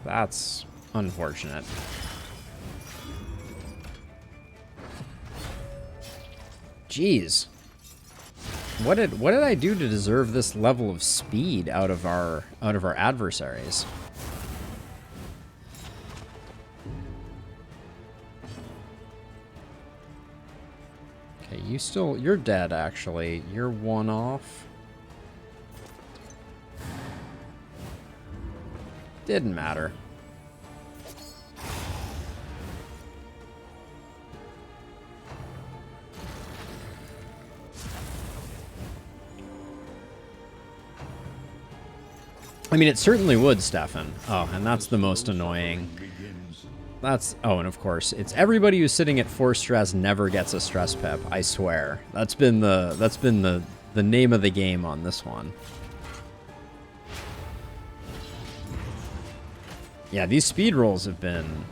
That's unfortunate. Jeez. What did I do to deserve this level of speed out of our adversaries? Okay, you're dead actually. You're one off. Didn't matter. I mean, it certainly would, Stefan. Oh, and that's the most annoying. That's... Oh, and of course, it's everybody who's sitting at 4 stress never gets a stress pip, I swear. That's been the name of the game on this one. Yeah, these speed rolls have been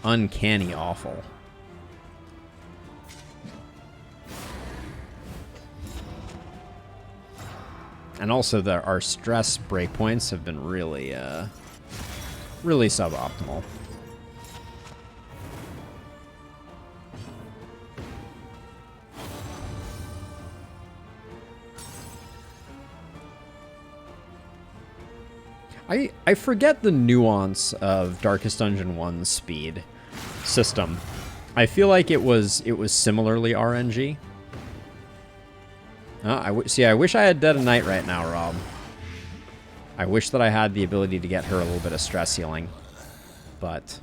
uncanny awful. And also our stress breakpoints have been really, really suboptimal. I forget the nuance of Darkest Dungeon 1's speed system. I feel like it was similarly RNG. See, I wish I had Dead of Night right now, Rob. I wish that I had the ability to get her a little bit of stress healing. But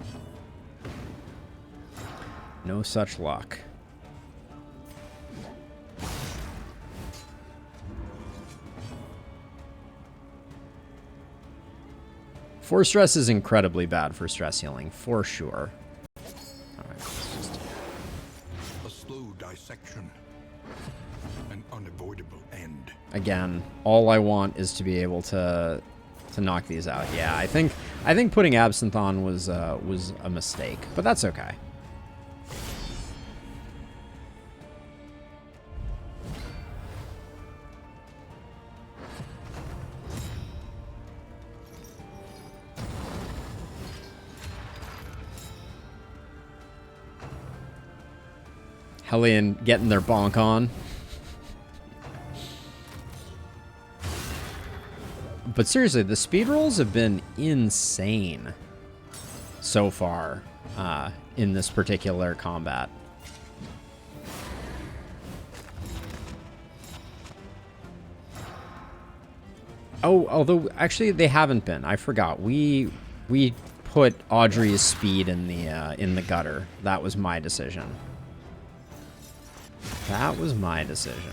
no such luck. Four stress is incredibly bad for stress healing, for sure. Alright, let's just... A slow dissection. An unavoidable end. Again, all I want is to be able to knock these out. Yeah, I think putting Absinthe on was a mistake, but that's okay. Hellion getting their bonk on. But seriously, the speed rolls have been insane so far in this particular combat. Oh, although actually they haven't been. I forgot. We put Audrey's speed in the gutter. That was my decision. That was my decision.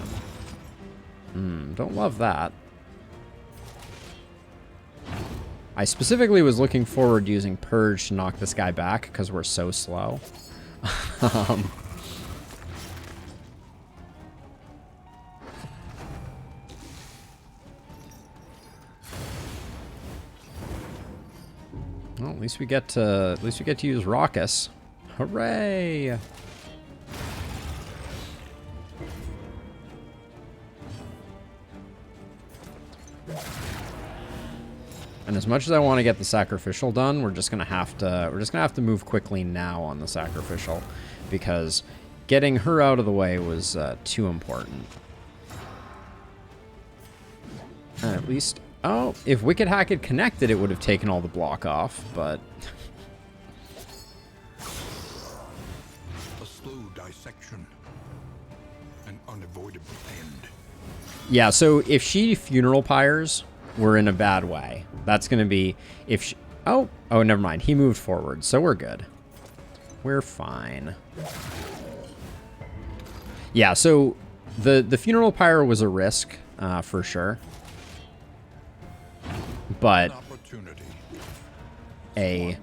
Don't love that. I specifically was looking forward to using Purge to knock this guy back because we're so slow. Well, at least we get to use Raucous. Hooray! And as much as I want to get the sacrificial done, we're just gonna have to move quickly now on the sacrificial, because getting her out of the way was too important. At least, oh, if Wicked Hack had connected, it would have taken all the block off, but a slow dissection, an unavoidable end. Yeah. So if she funeral pyres, we're in a bad way. That's going to be if she... Oh, never mind. He moved forward, so we're good. We're fine. Yeah, so the funeral pyre was a risk for sure. But a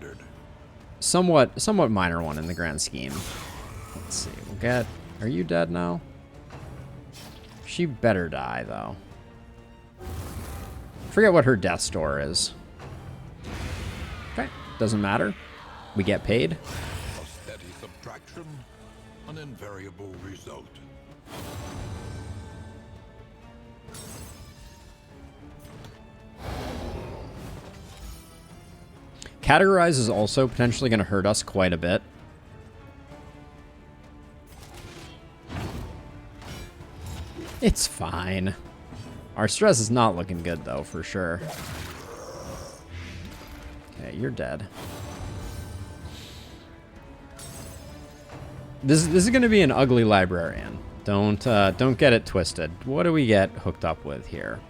somewhat minor one in the grand scheme. Let's see. We'll get Are you dead now? She better die, though. Forget what her death score is. Okay, doesn't matter. We get paid. A steady subtraction, an invariable result. Categorize is also potentially going to hurt us quite a bit. It's fine. Our stress is not looking good, though, for sure. Okay, you're dead. This is going to be an ugly librarian. Don't get it twisted. What do we get hooked up with here?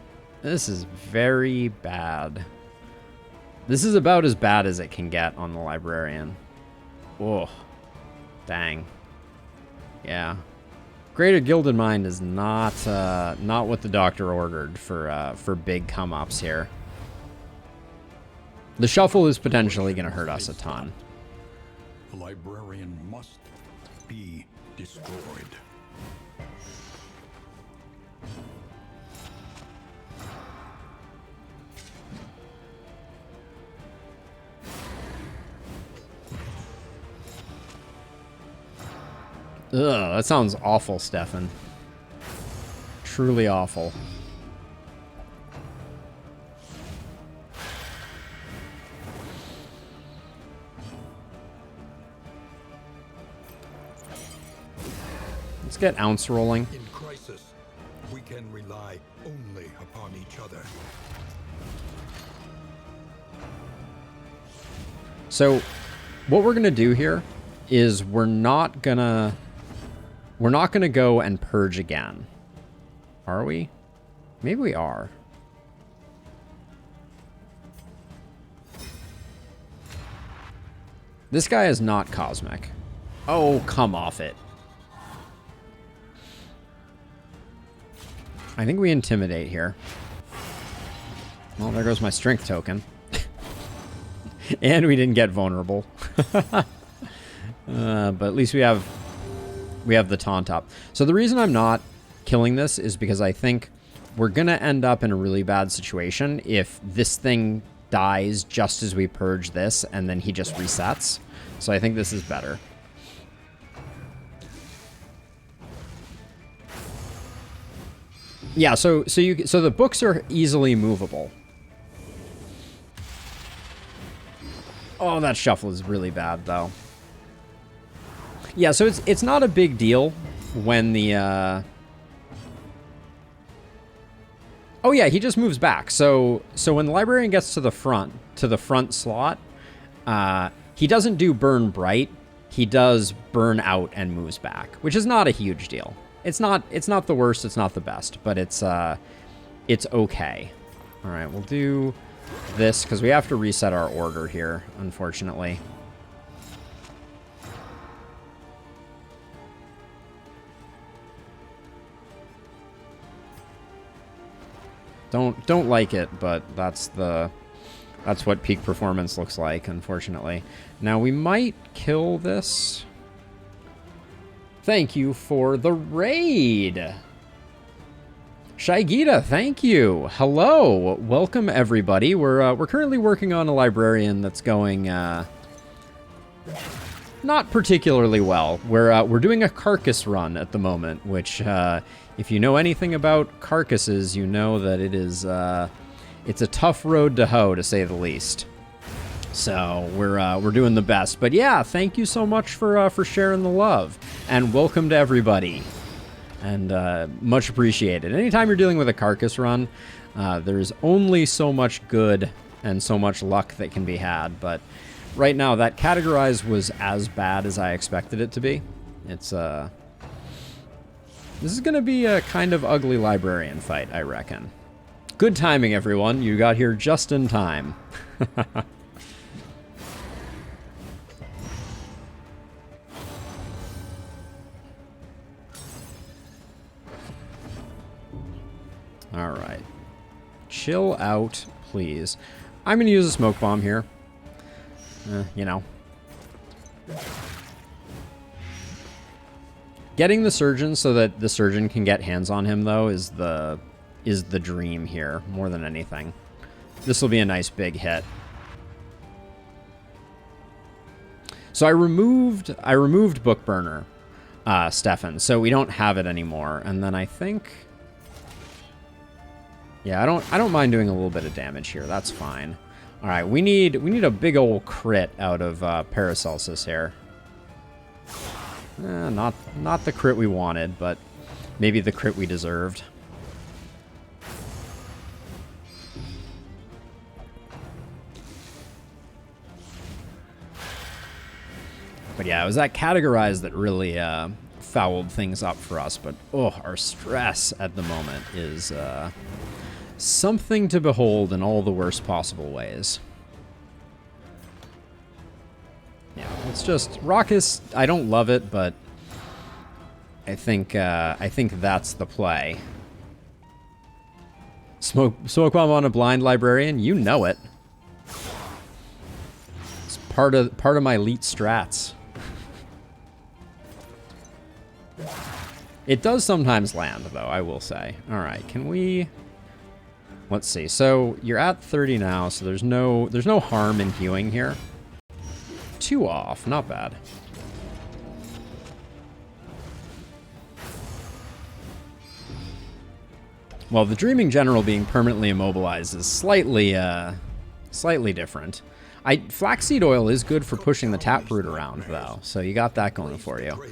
This is very bad. This is about as bad as it can get on the librarian. Oh, dang. Yeah. Greater Gilded Mind is not what the doctor ordered for big come-ups here. The shuffle is potentially going to hurt us a ton. The librarian must be destroyed. Ugh, that sounds awful, Stefan. Truly awful. Let's get ounce rolling. In crisis, we can rely only upon each other. So, what we're gonna do here is we're not gonna go and purge again. Are we? Maybe we are. This guy is not cosmic. Oh, come off it. I think we intimidate here. Well, there goes my strength token. And we didn't get vulnerable. But at least we have the taunt up. So the reason I'm not killing this is because I think we're going to end up in a really bad situation if this thing dies just as we purge this and then he just resets. So I think this is better. Yeah, so the books are easily movable. Oh, that shuffle is really bad though. Yeah, so it's not a big deal when the Oh yeah, he just moves back. So when the librarian gets to the front slot, he doesn't do burn bright. He does burn out and moves back, which is not a huge deal. It's not the worst, it's not the best, but it's okay. All right, we'll do this because we have to reset our order here, unfortunately. Don't like it, but that's what peak performance looks like, unfortunately. Now we might kill this. Thank you for the raid. Shaigita, thank you. Hello, welcome everybody. We're currently working on a librarian that's going not particularly well. We're doing a carcass run at the moment, which if you know anything about carcasses, you know that it is it's a tough road to hoe, to say the least. So we're doing the best. But yeah, thank you so much for sharing the love, and welcome to everybody. And much appreciated. Anytime you're dealing with a carcass run, there's only so much good and so much luck that can be had. But right now, that categorize was as bad as I expected it to be. It's this is going to be a kind of ugly librarian fight, I reckon. Good timing, everyone. You got here just in time. All right. Chill out, please. I'm going to use a smoke bomb here. You know. Getting the surgeon so that the surgeon can get hands on him, though, is the dream here more than anything. This will be a nice big hit. So I removed Bookburner, Stefan, so we don't have it anymore. And then I think, yeah, I don't mind doing a little bit of damage here. That's fine. All right, we need a big old crit out of Paracelsus here. Not the crit we wanted, but maybe the crit we deserved. But yeah, it was that categorize that really fouled things up for us. But oh, our stress at the moment is something to behold in all the worst possible ways. Yeah, it's just Raucous. I don't love it, but I think that's the play. Smoke bomb on a blind librarian. You know it. It's part of my elite strats. It does sometimes land, though, I will say. All right, can we... Let's see. So you're at 30 now, so there's no harm in hewing here. 2 off, not bad. Well, the Dreaming General being permanently immobilized is slightly different. Flaxseed oil is good for pushing the taproot around, though, so you got that going for you.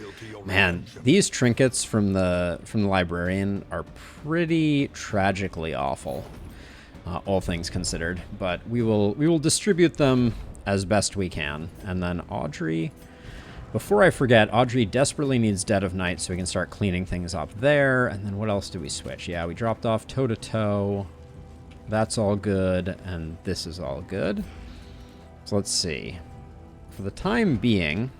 Man, these trinkets from the librarian are pretty tragically awful, all things considered. But we will distribute them as best we can. And then Audrey, before I forget, Audrey desperately needs Dead of Night so we can start cleaning things up there. And then what else do we switch? Yeah, we dropped off Toe to Toe. That's all good, and this is all good. So let's see. For the time being,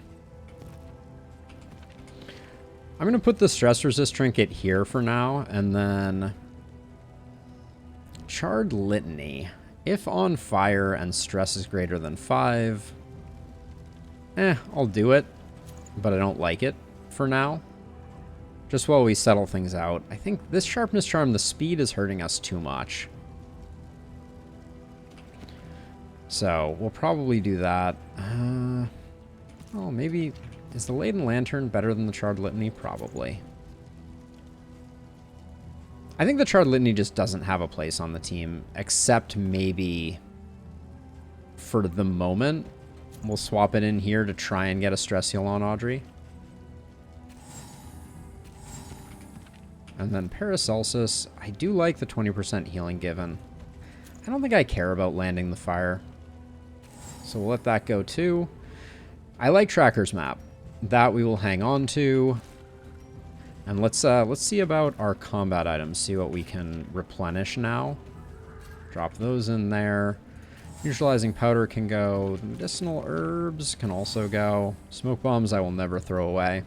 I'm going to put the Stress Resist trinket here for now, and then Charred Litany. If on fire and stress is greater than 5, I'll do it, but I don't like it for now. Just while we settle things out. I think this Sharpness Charm, the speed is hurting us too much. So we'll probably do that. Oh, maybe... Is the Laden Lantern better than the Charred Litany? Probably. I think the Charred Litany just doesn't have a place on the team, except maybe for the moment. We'll swap it in here to try and get a Stress Heal on Audrey. And then Paracelsus, I do like the 20% healing given. I don't think I care about landing the fire. So we'll let that go too. I like Tracker's Map. That we will hang on to. And let's see about our combat items. See what we can replenish now. Drop those in there. Neutralizing powder can go. The medicinal herbs can also go. Smoke bombs I will never throw away.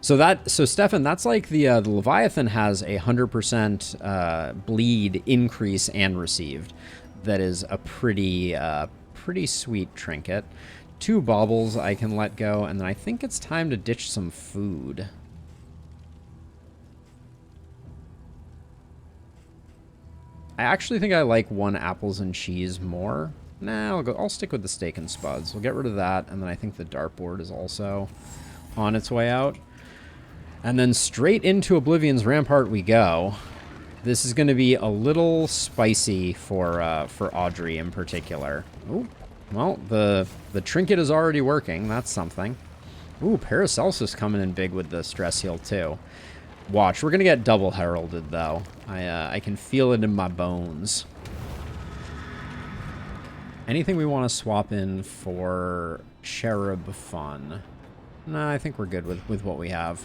So Stefan, that's like the Leviathan has a 100% bleed increase and received. That is a pretty sweet trinket. 2 baubles I can let go, and then I think it's time to ditch some food. I actually think I like 1 apples and cheese more. Nah, I'll stick with the steak and spuds. We'll get rid of that, and then I think the dartboard is also on its way out. And then straight into Oblivion's Rampart we go. This is going to be a little spicy for Audrey in particular. Ooh, well, the trinket is already working. That's something. Ooh, Paracelsus coming in big with the stress heal too. Watch, we're going to get double heralded though. I can feel it in my bones. Anything we want to swap in for Cherub Fun? No, I think we're good with what we have.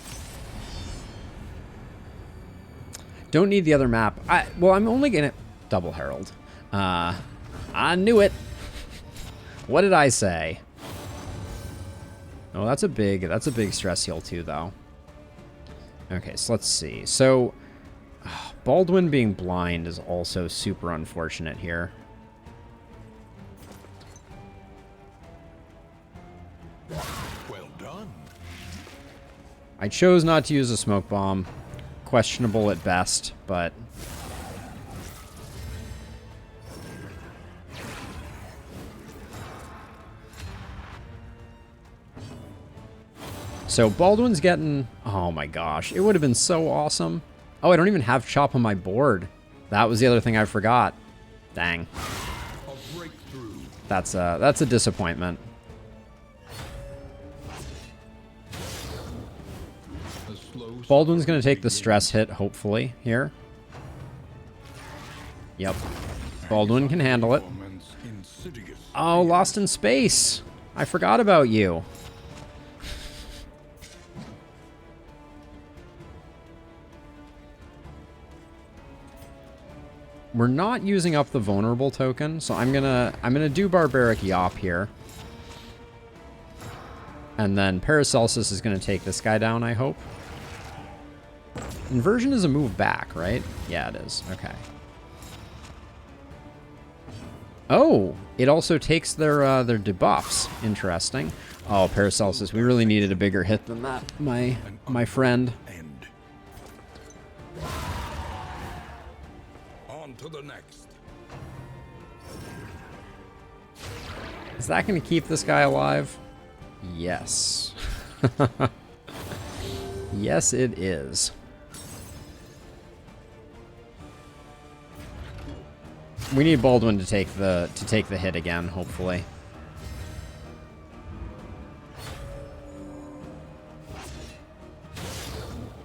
Don't need the other map. Well, I'm only gonna double herald. I knew it. What did I say? Oh, that's a big stress heal too, though. Okay, so let's see. So Baldwin being blind is also super unfortunate here. Well I chose not to use a smoke bomb. Questionable at best, but... So Baldwin's getting... Oh my gosh, it would have been so awesome. Oh, I don't even have Chop on my board. That was the other thing I forgot. Dang. That's a disappointment. Baldwin's going to take the stress hit, hopefully, here. Yep. Baldwin can handle it. Oh, Lost in Space. I forgot about you. We're not using up the vulnerable token, so I'm gonna do Barbaric Yop here. And then Paracelsus is gonna take this guy down, I hope. Inversion is a move back, right? Yeah, it is. Okay. Oh, it also takes their debuffs. Interesting. Oh, Paracelsus, we really needed a bigger hit than that, my friend. On to the next. Is that going to keep this guy alive? Yes. Yes, it is. We need Baldwin to take the hit again, hopefully.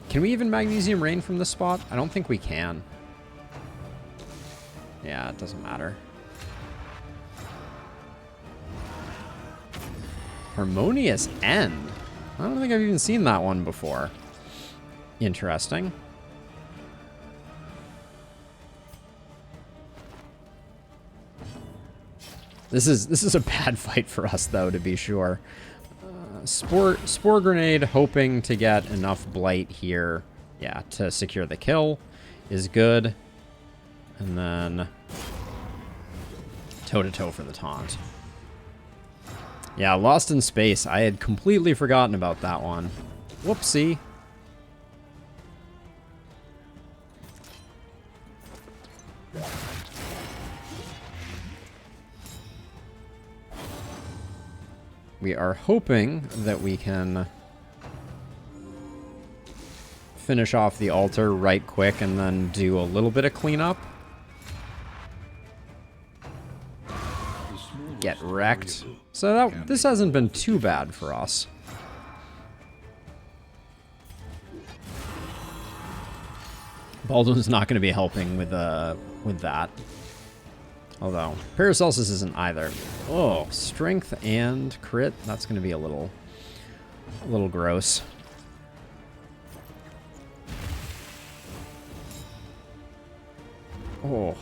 Can we even Magnesium Rain from this spot? I don't think we can. Yeah, it doesn't matter. Harmonious End. I don't think I've even seen that one before. Interesting. This is a bad fight for us, though, to be sure. Spore Grenade, hoping to get enough Blight here, yeah, to secure the kill, is good. And then toe-to-toe for the taunt. Yeah, Lost in Space. I had completely forgotten about that one. Whoopsie. We are hoping that we can finish off the altar right quick and then do a little bit of cleanup. Get wrecked. So this hasn't been too bad for us. Baldwin's not going to be helping with that. Although, Paracelsus isn't either. Oh, strength and crit. That's going to be a little gross. Oh.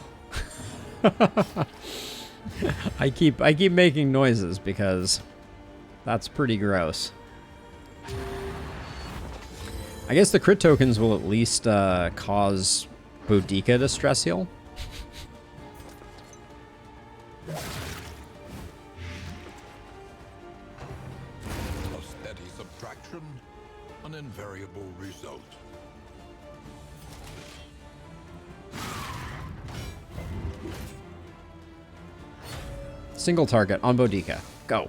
I keep making noises because that's pretty gross. I guess the crit tokens will at least cause Boudica to stress heal. A steady subtraction, an invariable result. Single target on Boudica. Go.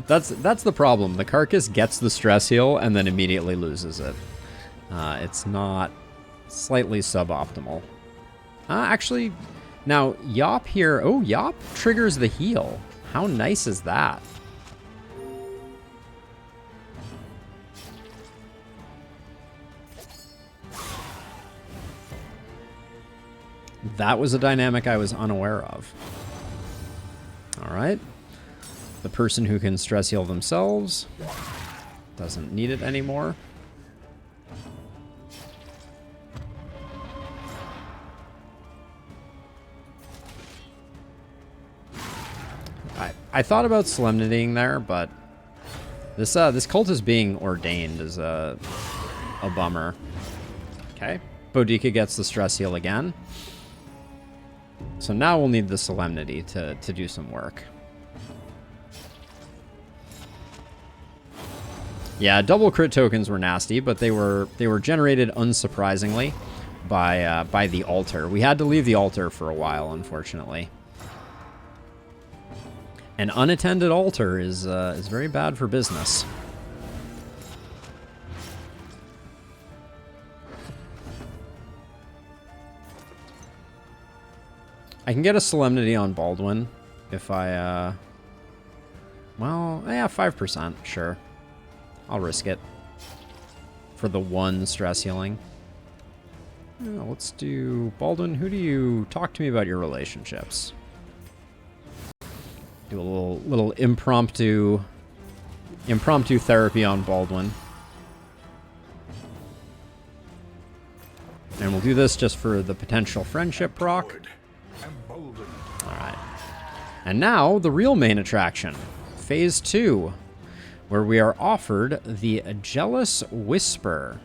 That's the problem. The Carcass gets the stress heal and then immediately loses it. It's not slightly suboptimal. Actually, now Yop here. Oh, Yop triggers the heal. How nice is that? That was a dynamic I was unaware of. All right. The person who can stress heal themselves doesn't need it anymore. I thought about solemnitying there, but this cult is being ordained is a bummer. Okay. Boudica gets the stress heal again. So now we'll need the Solemnity to do some work. Yeah, double crit tokens were nasty, but they were generated unsurprisingly by the altar. We had to leave the altar for a while, unfortunately. An unattended altar is very bad for business. I can get a Solemnity on Baldwin if I, well, yeah, 5%, sure. I'll risk it for the 1 stress healing. Yeah, let's do Baldwin. Who do you talk to me about your relationships? Do a little impromptu therapy on Baldwin. And we'll do this just for the potential friendship proc. Alright. And now, the real main attraction. Phase 2. Where we are offered the Jealous Whisper.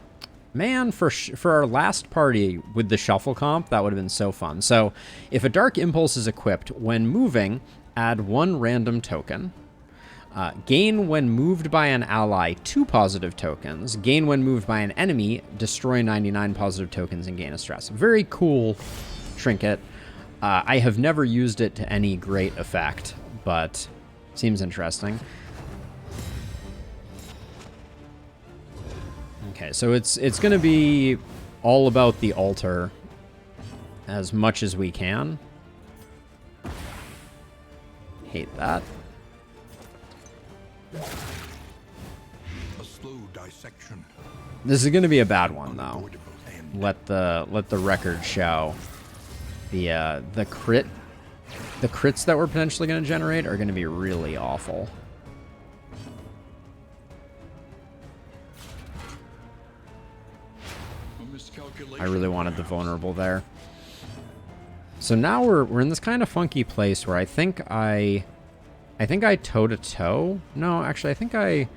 Man, for our last party with the shuffle comp, that would have been so fun. So, if a Dark Impulse is equipped, when moving, add 1 random token. Gain when moved by an ally 2 positive tokens. Gain when moved by an enemy, destroy 99 positive tokens and gain a stress. Very cool trinket. I have never used it to any great effect, but seems interesting. Okay, so it's going to be all about the altar as much as we can. Hate that. A slow dissection. This is going to be a bad one, though. Let the record show. The crits that we're potentially going to generate are going to be really awful. I really wanted the vulnerable there. So now we're in this kind of funky place where I think I toe-to-toe. No, actually, I think I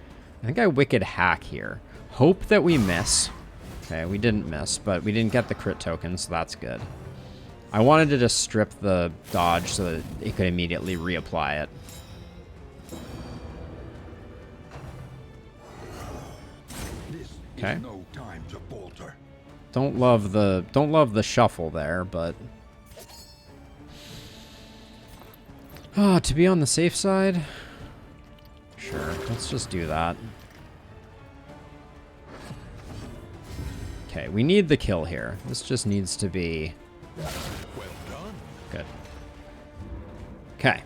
wicked hack here. Hope that we miss. Okay, we didn't miss, but we didn't get the crit token, so that's good. I wanted to just strip the dodge so that it could immediately reapply it. Okay. No time to falter. Don't love the shuffle there, but to be on the safe side, sure. Let's just do that. Okay, we need the kill here. This just needs to be Well done. good. Okay.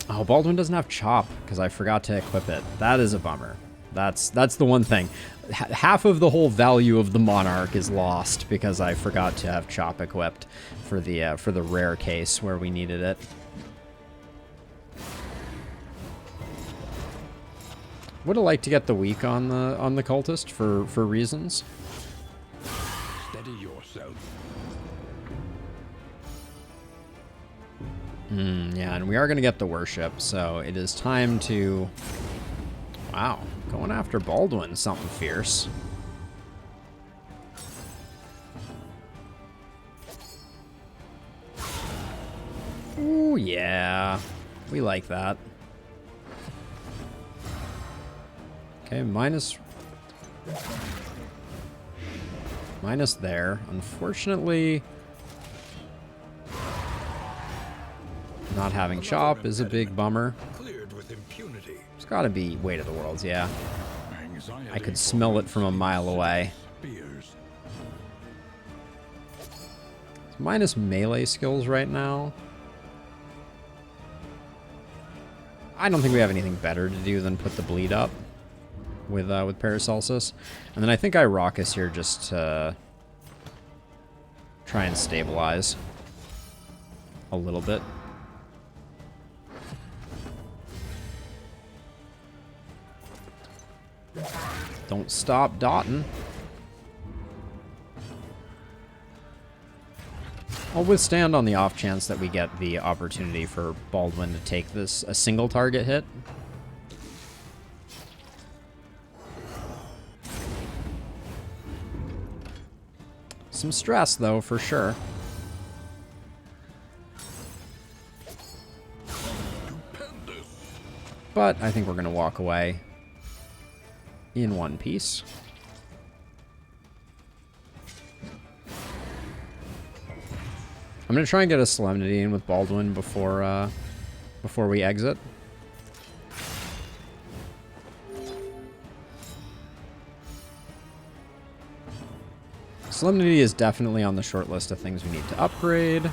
Oh, Baldwin doesn't have chop because I forgot to equip it. That is a bummer. That's the one thing. Half of the whole value of the Monarch is lost because I forgot to have chop equipped for the rare case where we needed it. Would have liked to get the weak on the cultist for reasons. Steady yourself. Yeah, and we are going to get the worship, so it is time to... Wow, going after Baldwin, something fierce. Ooh, yeah. We like that. Okay, minus there. Unfortunately, not having chop is a big bummer. Cleared with impunity. It's got to be Weight of the Worlds, yeah. I could smell it from a mile away. Spears. It's minus melee skills right now. I don't think we have anything better to do than put the bleed up with Paracelsus. And then I think I Raucous here just to try and stabilize a little bit. Don't stop dotting. I'll withstand on the off chance that we get the opportunity for Baldwin to take this a single target hit. some stress, though, for sure. But I think we're going to walk away in one piece. I'm going to try and get a Solemnity in with Baldwin before we exit. Solemnity is definitely on the short list of things we need to upgrade.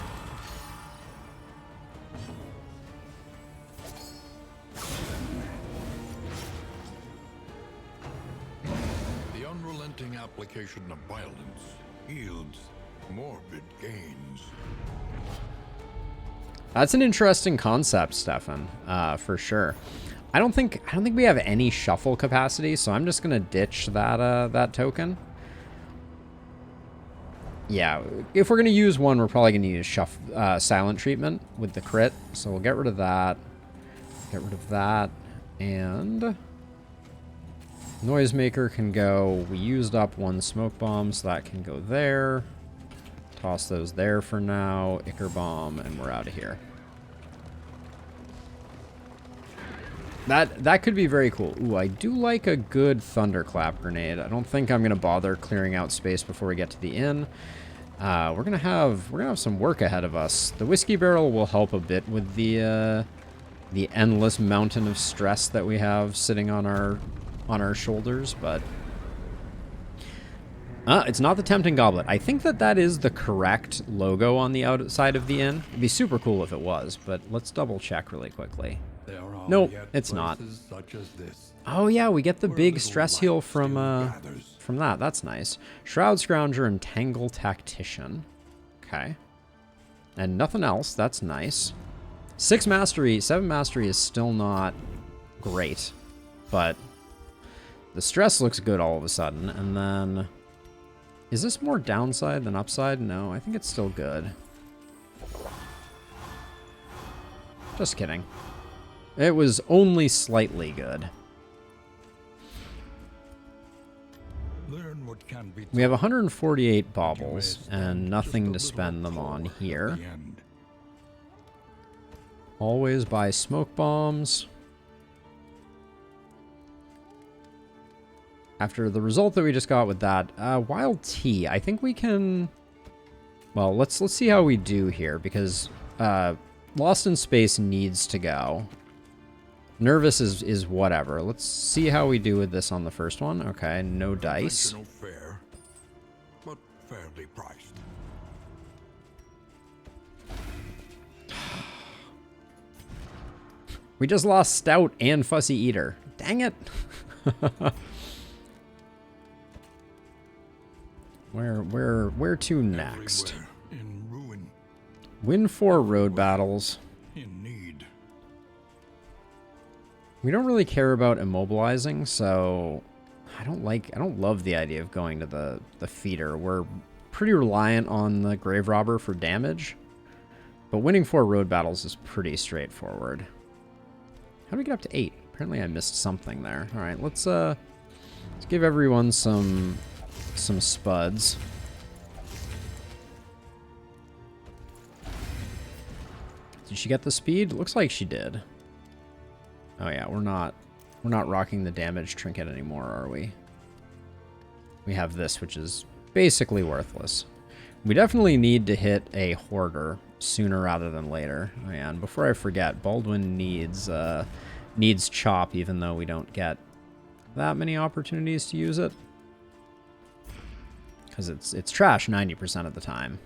The unrelenting application of violence yields morbid gains. That's an interesting concept, Stefan, for sure. I don't think we have any shuffle capacity, so I'm just gonna ditch that token. Yeah, if we're gonna use one, we're probably gonna use silent treatment with the crit. So we'll get rid of that. Get rid of that, and Noisemaker can go. We used up one smoke bomb, so that can go there. Toss those there for now. Ichor bomb, and we're out of here. That could be very cool. Ooh, I do like a good thunderclap grenade. I don't think I'm gonna bother clearing out space before we get to the inn. We're gonna have some work ahead of us. The whiskey barrel will help a bit with the endless mountain of stress that we have sitting on our shoulders, but it's not the Tempting Goblet. I think that is the correct logo on the outside of the inn. It'd be super cool if it was, but let's double check really quickly. Nope, it's not. Such as this, Oh yeah, we get the big stress heal from that. That's nice. Shroud Scrounger and Tangle Tactician. Okay. And nothing else. That's nice. 6 mastery, 7 mastery is still not great, but the stress looks good all of a sudden. And then, is this more downside than upside? No, I think it's still good. Just kidding. It was only slightly good. learn what can be We have 148 baubles and nothing to spend them on here. Always buy smoke bombs. After the result that we just got with that, wild tea, I think we can... Well, let's see how we do here, because Lost in Space needs to go. Nervous is whatever. Let's see how we do with this on the first one. Okay, no dice. Fair, but fairly priced. We just lost Stout and Fussy Eater. Dang it. Where to next? Everywhere in ruin, Win 4 road battles. in need. We don't really care about immobilizing, so I don't love the idea of going to the feeder. We're pretty reliant on the Grave Robber for damage, but winning 4 road battles is pretty straightforward. How do we get up to 8? Apparently I missed something there. All right, let's give everyone some spuds. Did she get the speed? Looks like she did. Oh yeah, we're not rocking the damage trinket anymore, are we? We have this, which is basically worthless. We definitely need to hit a hoarder sooner rather than later. Oh yeah, and before I forget, Baldwin needs chop, even though we don't get that many opportunities to use it, because it's trash 90% of the time.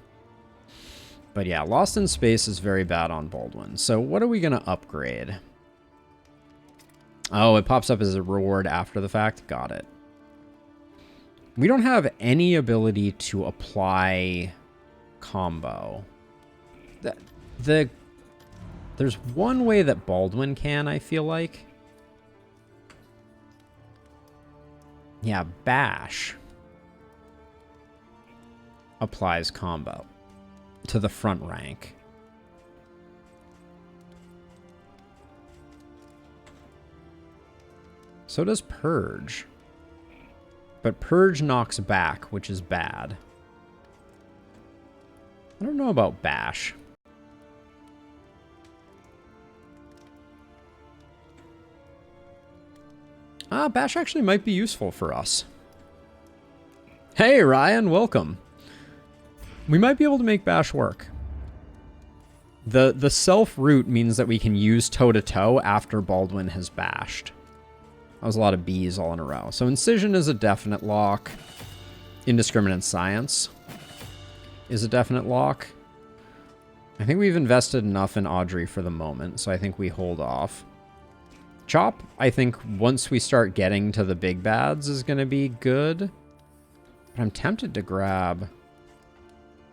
But yeah, Lost in Space is very bad on Baldwin. So what are we gonna upgrade? Oh, it pops up as a reward after the fact. Got it. We don't have any ability to apply combo. There's one way that Baldwin can, I feel like. Yeah, Bash applies combo to the front rank. So does Purge. But Purge knocks back, which is bad. I don't know about bash. Bash actually might be useful for us. Hey, Ryan, welcome. We might be able to make bash work. The self route means that we can use toe-to-toe after Baldwin has bashed. That was a lot of B's all in a row. So Incision is a definite lock. Indiscriminate Science is a definite lock. I think we've invested enough in Audrey for the moment, so I think we hold off. Chop, I think once we start getting to the big bads is going to be good. But I'm tempted to grab...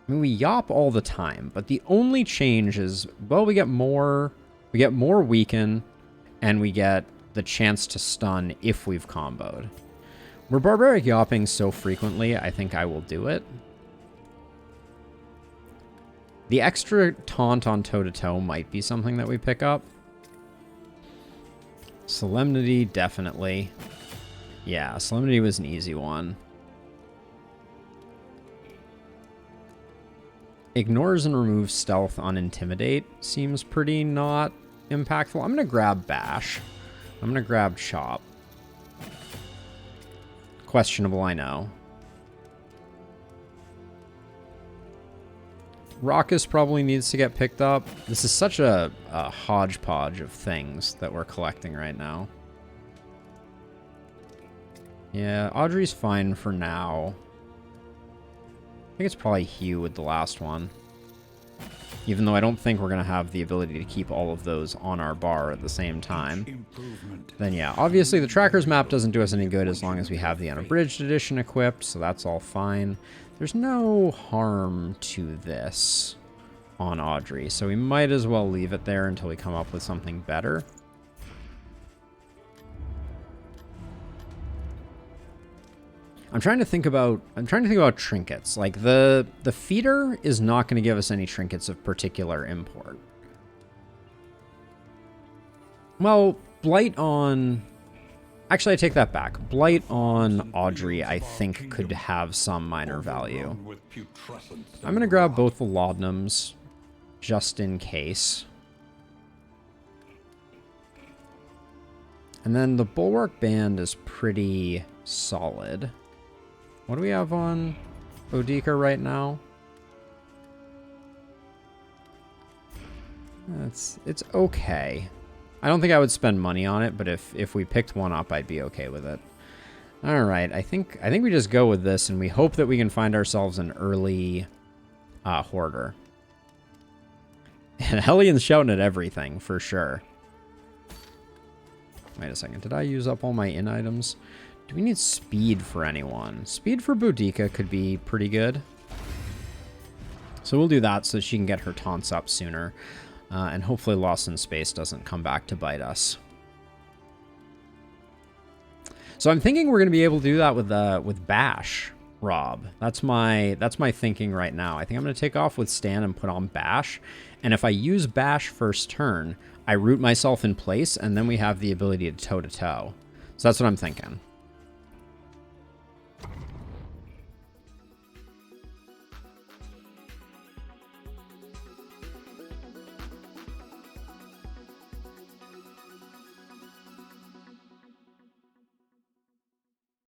I mean, we yop all the time, but the only change is, well, we get more weaken, and we get the chance to stun if we've comboed. We're barbaric yopping so frequently, I think I will do it. The extra taunt on toe-to-toe might be something that we pick up. Solemnity, definitely. Yeah, Solemnity was an easy one. Ignores and removes stealth on Intimidate seems pretty not impactful. I'm going to grab Bash. I'm going to grab Chop. Questionable, I know. Raucous probably needs to get picked up. This is such a hodgepodge of things that we're collecting right now. Yeah, Audrey's fine for now. I think it's probably Hugh with the last one. Even though I don't think we're going to have the ability to keep all of those on our bar at the same time. Then yeah, obviously the Trackers map doesn't do us any good as long as we have the Unabridged edition equipped, so that's all fine. There's no harm to this on Audrey, so we might as well leave it there until we come up with something better. I'm trying to think about trinkets. Like the feeder is not going to give us any trinkets of particular import. Well, Blight on... Actually, I take that back. Blight on Audrey, I think, could have some minor value. I'm going to grab both the laudanums, just in case. And then the Bulwark Band is pretty solid. What do we have on Boudica right now? It's okay. I don't think I would spend money on it, but if we picked one up, I'd be okay with it. All right, I think we just go with this, and we hope that we can find ourselves an early hoarder. And Hellion's shouting at everything, for sure. Wait a second, did I use up all my in items? Do we need speed for anyone? Speed for Boudica could be pretty good. So we'll do that so she can get her taunts up sooner. And hopefully Lost in Space doesn't come back to bite us. So I'm thinking we're going to be able to do that with Bash, Rob. That's my thinking right now. I think I'm going to take off with Stan and put on Bash. And if I use Bash first turn, I root myself in place, and then we have the ability to toe-to-toe. So that's what I'm thinking.